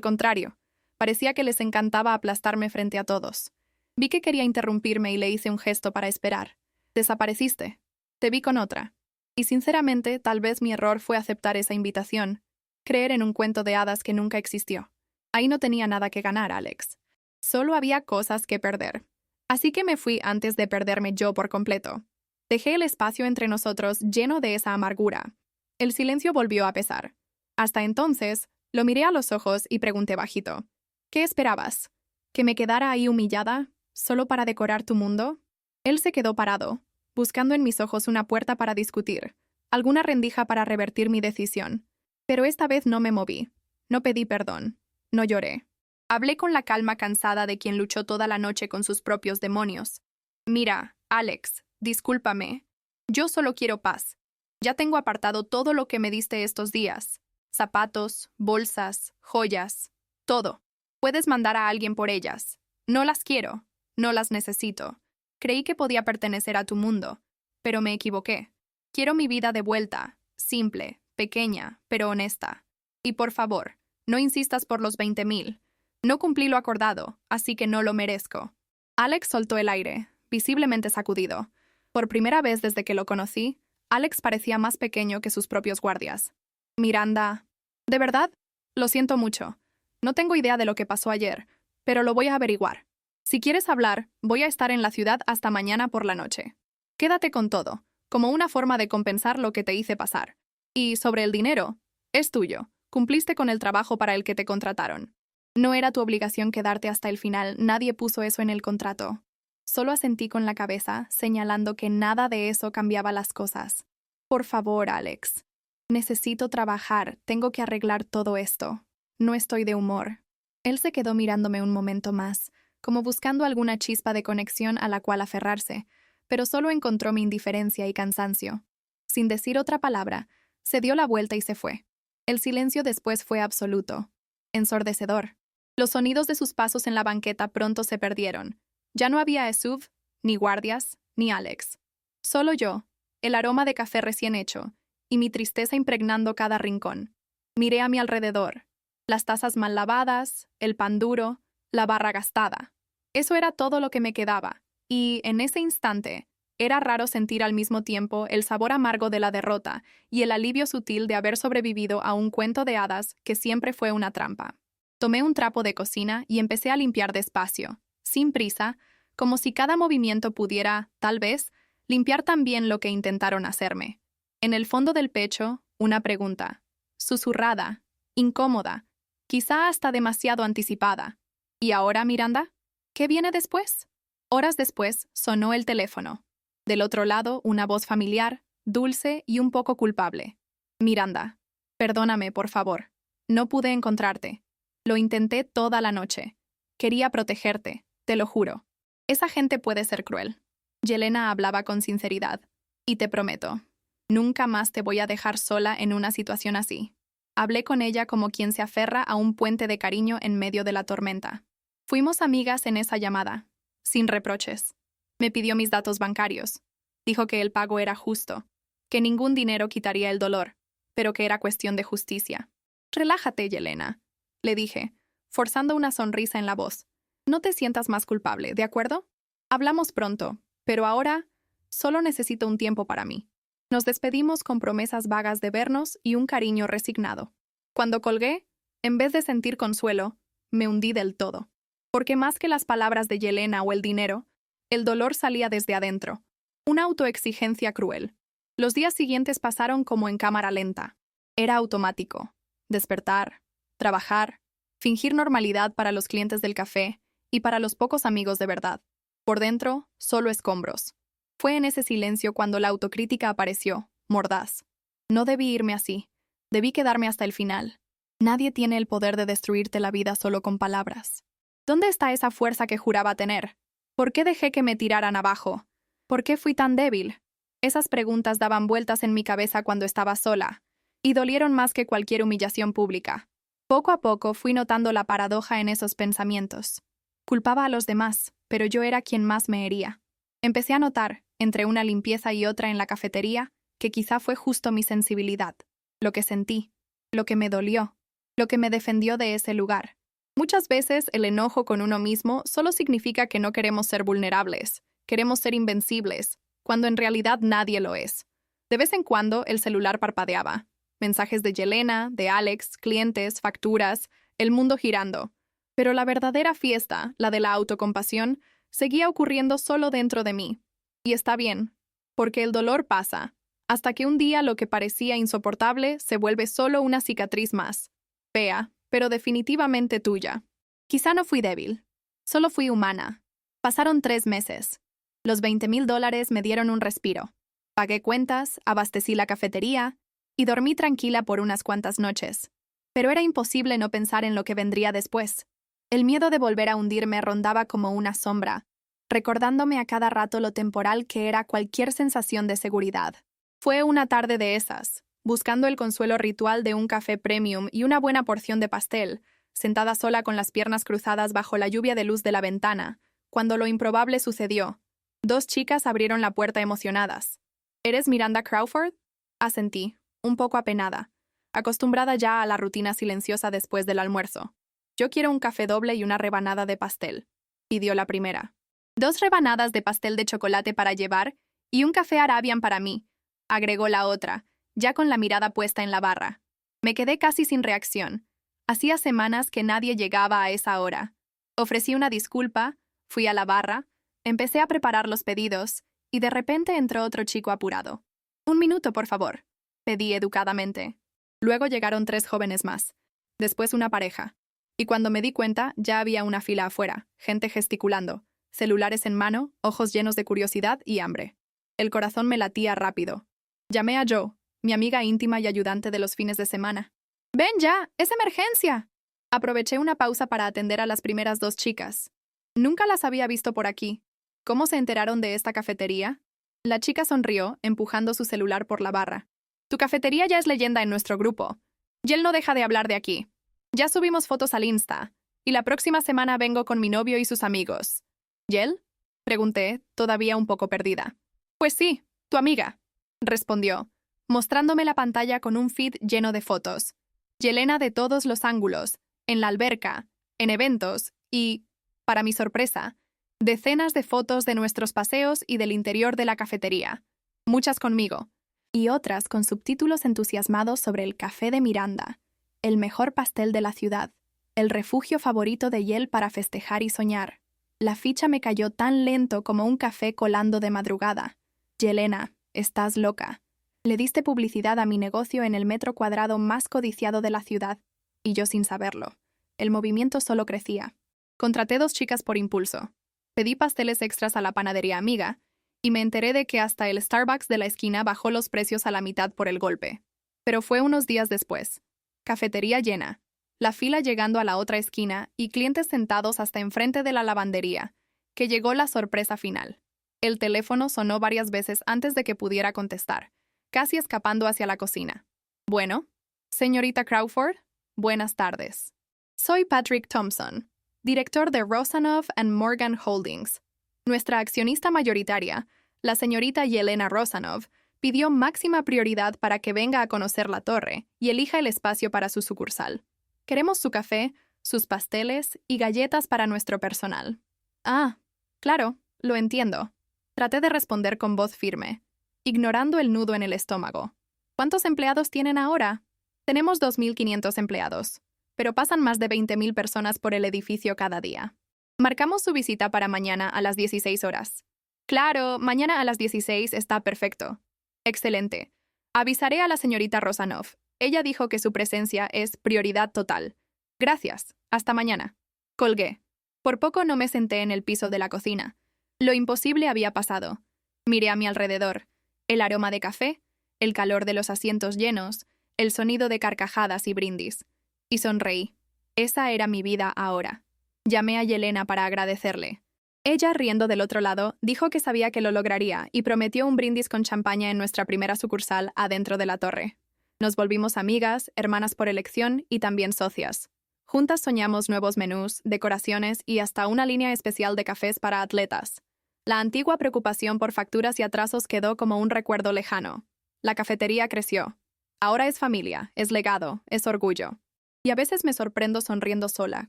contrario, parecía que les encantaba aplastarme frente a todos. Vi que quería interrumpirme y le hice un gesto para esperar. «Desapareciste. Te vi con otra». Y sinceramente, tal vez mi error fue aceptar esa invitación, creer en un cuento de hadas que nunca existió. Ahí no tenía nada que ganar, Alex. Solo había cosas que perder. Así que me fui antes de perderme yo por completo. Dejé el espacio entre nosotros lleno de esa amargura. El silencio volvió a pesar. Hasta entonces, lo miré a los ojos y pregunté bajito. «¿Qué esperabas? ¿Que me quedara ahí humillada, solo para decorar tu mundo?» Él se quedó parado, buscando en mis ojos una puerta para discutir, alguna rendija para revertir mi decisión. Pero esta vez no me moví, no pedí perdón, no lloré. Hablé con la calma cansada de quien luchó toda la noche con sus propios demonios. «Mira, Alex, discúlpame. Yo solo quiero paz. Ya tengo apartado todo lo que me diste estos días. Zapatos, bolsas, joyas, todo. Puedes mandar a alguien por ellas. No las quiero, no las necesito. Creí que podía pertenecer a tu mundo, pero me equivoqué. Quiero mi vida de vuelta, simple, pequeña, pero honesta. Y por favor, no insistas por los 20,000. No cumplí lo acordado, así que no lo merezco». Alex soltó el aire, visiblemente sacudido. Por primera vez desde que lo conocí, Alex parecía más pequeño que sus propios guardias. Miranda. ¿De verdad? Lo siento mucho. No tengo idea de lo que pasó ayer, pero lo voy a averiguar. Si quieres hablar, voy a estar en la ciudad hasta mañana por la noche. Quédate con todo, como una forma de compensar lo que te hice pasar. Y sobre el dinero, es tuyo. Cumpliste con el trabajo para el que te contrataron. No era tu obligación quedarte hasta el final, nadie puso eso en el contrato. Solo asentí con la cabeza, señalando que nada de eso cambiaba las cosas. Por favor, Alex. Necesito trabajar, tengo que arreglar todo esto. No estoy de humor. Él se quedó mirándome un momento más, como buscando alguna chispa de conexión a la cual aferrarse, pero solo encontró mi indiferencia y cansancio. Sin decir otra palabra, se dio la vuelta y se fue. El silencio después fue absoluto, ensordecedor. Los sonidos de sus pasos en la banqueta pronto se perdieron. Ya no había Esuv, ni guardias, ni Alex. Solo yo, el aroma de café recién hecho, y mi tristeza impregnando cada rincón. Miré a mi alrededor. Las tazas mal lavadas, el pan duro, la barra gastada. Eso era todo lo que me quedaba, y, en ese instante, era raro sentir al mismo tiempo el sabor amargo de la derrota y el alivio sutil de haber sobrevivido a un cuento de hadas que siempre fue una trampa. Tomé un trapo de cocina y empecé a limpiar despacio, sin prisa, como si cada movimiento pudiera, tal vez, limpiar también lo que intentaron hacerme. En el fondo del pecho, una pregunta, susurrada, incómoda, quizá hasta demasiado anticipada. ¿Y ahora, Miranda? ¿Qué viene después? Horas después, sonó el teléfono. Del otro lado, una voz familiar, dulce y un poco culpable. Miranda, perdóname, por favor. No pude encontrarte. Lo intenté toda la noche. Quería protegerte, te lo juro. Esa gente puede ser cruel. Yelena hablaba con sinceridad. Y te prometo, nunca más te voy a dejar sola en una situación así. Hablé con ella como quien se aferra a un puente de cariño en medio de la tormenta. Fuimos amigas en esa llamada, sin reproches. Me pidió mis datos bancarios. Dijo que el pago era justo, que ningún dinero quitaría el dolor, pero que era cuestión de justicia. Relájate, Yelena, le dije, forzando una sonrisa en la voz. No te sientas más culpable, ¿de acuerdo? Hablamos pronto, pero ahora solo necesito un tiempo para mí. Nos despedimos con promesas vagas de vernos y un cariño resignado. Cuando colgué, en vez de sentir consuelo, me hundí del todo. Porque más que las palabras de Yelena o el dinero, el dolor salía desde adentro. Una autoexigencia cruel. Los días siguientes pasaron como en cámara lenta. Era automático. Despertar, trabajar, fingir normalidad para los clientes del café y para los pocos amigos de verdad. Por dentro, solo escombros. Fue en ese silencio cuando la autocrítica apareció, mordaz. No debí irme así. Debí quedarme hasta el final. Nadie tiene el poder de destruirte la vida solo con palabras. ¿Dónde está esa fuerza que juraba tener? ¿Por qué dejé que me tiraran abajo? ¿Por qué fui tan débil? Esas preguntas daban vueltas en mi cabeza cuando estaba sola, y dolieron más que cualquier humillación pública. Poco a poco fui notando la paradoja en esos pensamientos. Culpaba a los demás, pero yo era quien más me hería. Empecé a notar, entre una limpieza y otra en la cafetería, que quizá fue justo mi sensibilidad, lo que sentí, lo que me dolió, lo que me defendió de ese lugar. Muchas veces el enojo con uno mismo solo significa que no queremos ser vulnerables, queremos ser invencibles, cuando en realidad nadie lo es. De vez en cuando el celular parpadeaba. Mensajes de Yelena, de Alex, clientes, facturas, el mundo girando. Pero la verdadera fiesta, la de la autocompasión, seguía ocurriendo solo dentro de mí. Y está bien, porque el dolor pasa, hasta que un día lo que parecía insoportable se vuelve solo una cicatriz más. Fea, pero definitivamente tuya. Quizá no fui débil, solo fui humana. Pasaron 3 meses. Los $20,000 me dieron un respiro. Pagué cuentas, abastecí la cafetería y dormí tranquila por unas cuantas noches. Pero era imposible no pensar en lo que vendría después. El miedo de volver a hundirme rondaba como una sombra, recordándome a cada rato lo temporal que era cualquier sensación de seguridad. Fue una tarde de esas, buscando el consuelo ritual de un café premium y una buena porción de pastel, sentada sola con las piernas cruzadas bajo la lluvia de luz de la ventana, cuando lo improbable sucedió. 2 chicas abrieron la puerta emocionadas. ¿Eres Miranda Crawford? Asentí, un poco apenada, acostumbrada ya a la rutina silenciosa después del almuerzo. Yo quiero un café doble y una rebanada de pastel, pidió la primera. 2 rebanadas de pastel de chocolate para llevar y un café Arabian para mí, agregó la otra, ya con la mirada puesta en la barra. Me quedé casi sin reacción. Hacía semanas que nadie llegaba a esa hora. Ofrecí una disculpa, fui a la barra, empecé a preparar los pedidos, y de repente entró otro chico apurado. «Un minuto, por favor», pedí educadamente. Luego llegaron 3 jóvenes más. Después una pareja. Y cuando me di cuenta, ya había una fila afuera, gente gesticulando, celulares en mano, ojos llenos de curiosidad y hambre. El corazón me latía rápido. Llamé a Joe, mi amiga íntima y ayudante de los fines de semana. «¡Ven ya! ¡Es emergencia!». Aproveché una pausa para atender a las primeras 2 chicas. Nunca las había visto por aquí. ¿Cómo se enteraron de esta cafetería? La chica sonrió, empujando su celular por la barra. «Tu cafetería ya es leyenda en nuestro grupo. Yel no deja de hablar de aquí. Ya subimos fotos al Insta, y la próxima semana vengo con mi novio y sus amigos». «¿Yel?», pregunté, todavía un poco perdida. «Pues sí, tu amiga», respondió, mostrándome la pantalla con un feed lleno de fotos. Yelena de todos los ángulos, en la alberca, en eventos y, para mi sorpresa, decenas de fotos de nuestros paseos y del interior de la cafetería. Muchas conmigo, y otras con subtítulos entusiasmados sobre el café de Miranda, el mejor pastel de la ciudad, el refugio favorito de Yel para festejar y soñar. La ficha me cayó tan lento como un café colando de madrugada. «Yelena, estás loca. Le diste publicidad a mi negocio en el metro cuadrado más codiciado de la ciudad, y yo sin saberlo. El movimiento solo crecía. Contraté 2 chicas por impulso. Pedí pasteles extras a la panadería amiga, y me enteré de que hasta el Starbucks de la esquina bajó los precios a la mitad por el golpe. Pero fue unos días después. Cafetería llena, la fila llegando a la otra esquina y clientes sentados hasta enfrente de la lavandería, que llegó la sorpresa final. El teléfono sonó varias veces antes de que pudiera contestar, casi escapando hacia la cocina. «Bueno, señorita Crawford, buenas tardes. Soy Patrick Thompson, director de Rosanov and Morgan Holdings. Nuestra accionista mayoritaria, la señorita Yelena Rosanov, pidió máxima prioridad para que venga a conocer la torre y elija el espacio para su sucursal. Queremos su café, sus pasteles y galletas para nuestro personal». «Ah, claro, lo entiendo», traté de responder con voz firme, ignorando el nudo en el estómago. «¿Cuántos empleados tienen ahora?» «Tenemos 2.500 empleados, pero pasan más de 20.000 personas por el edificio cada día. Marcamos su visita para mañana a las 16 horas. «Claro, mañana a las 16 está perfecto». «Excelente. Avisaré a la señorita Rosanov. Ella dijo que su presencia es prioridad total. Gracias. Hasta mañana». Colgué. Por poco no me senté en el piso de la cocina. Lo imposible había pasado. Miré a mi alrededor. El aroma de café, el calor de los asientos llenos, el sonido de carcajadas y brindis. Y sonreí. Esa era mi vida ahora. Llamé a Yelena para agradecerle. Ella, riendo del otro lado, dijo que sabía que lo lograría y prometió un brindis con champaña en nuestra primera sucursal adentro de la torre. Nos volvimos amigas, hermanas por elección y también socias. Juntas soñamos nuevos menús, decoraciones y hasta una línea especial de cafés para atletas. La antigua preocupación por facturas y atrasos quedó como un recuerdo lejano. La cafetería creció. Ahora es familia, es legado, es orgullo. Y a veces me sorprendo sonriendo sola,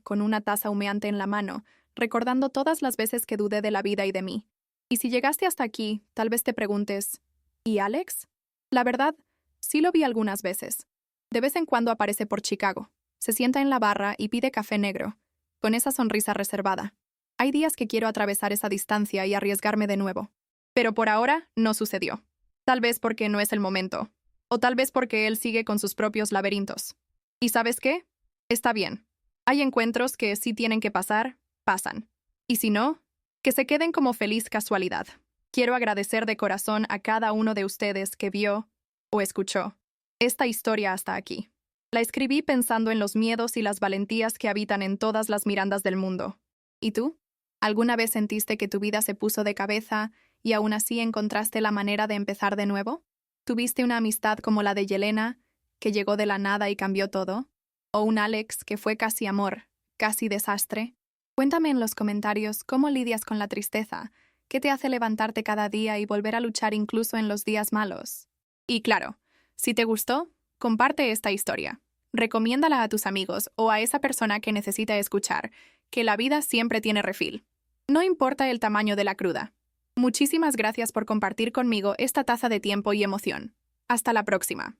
con una taza humeante en la mano, recordando todas las veces que dudé de la vida y de mí. Y si llegaste hasta aquí, tal vez te preguntes, ¿y Alex? La verdad, sí lo vi algunas veces. De vez en cuando aparece por Chicago. Se sienta en la barra y pide café negro, con esa sonrisa reservada. Hay días que quiero atravesar esa distancia y arriesgarme de nuevo. Pero por ahora no sucedió. Tal vez porque no es el momento. O tal vez porque él sigue con sus propios laberintos. ¿Y sabes qué? Está bien. Hay encuentros que sí tienen que pasar, pasan. Y si no, que se queden como feliz casualidad. Quiero agradecer de corazón a cada uno de ustedes que vio o escuchó esta historia hasta aquí. La escribí pensando en los miedos y las valentías que habitan en todas las Mirandas del mundo. ¿Y tú? ¿Alguna vez sentiste que tu vida se puso de cabeza y aún así encontraste la manera de empezar de nuevo? ¿Tuviste una amistad como la de Yelena, que llegó de la nada y cambió todo? ¿O un Alex que fue casi amor, casi desastre? Cuéntame en los comentarios cómo lidias con la tristeza, qué te hace levantarte cada día y volver a luchar incluso en los días malos. Y claro, si te gustó, comparte esta historia. Recomiéndala a tus amigos o a esa persona que necesita escuchar que la vida siempre tiene refil. No importa el tamaño de la cruda. Muchísimas gracias por compartir conmigo esta taza de tiempo y emoción. Hasta la próxima.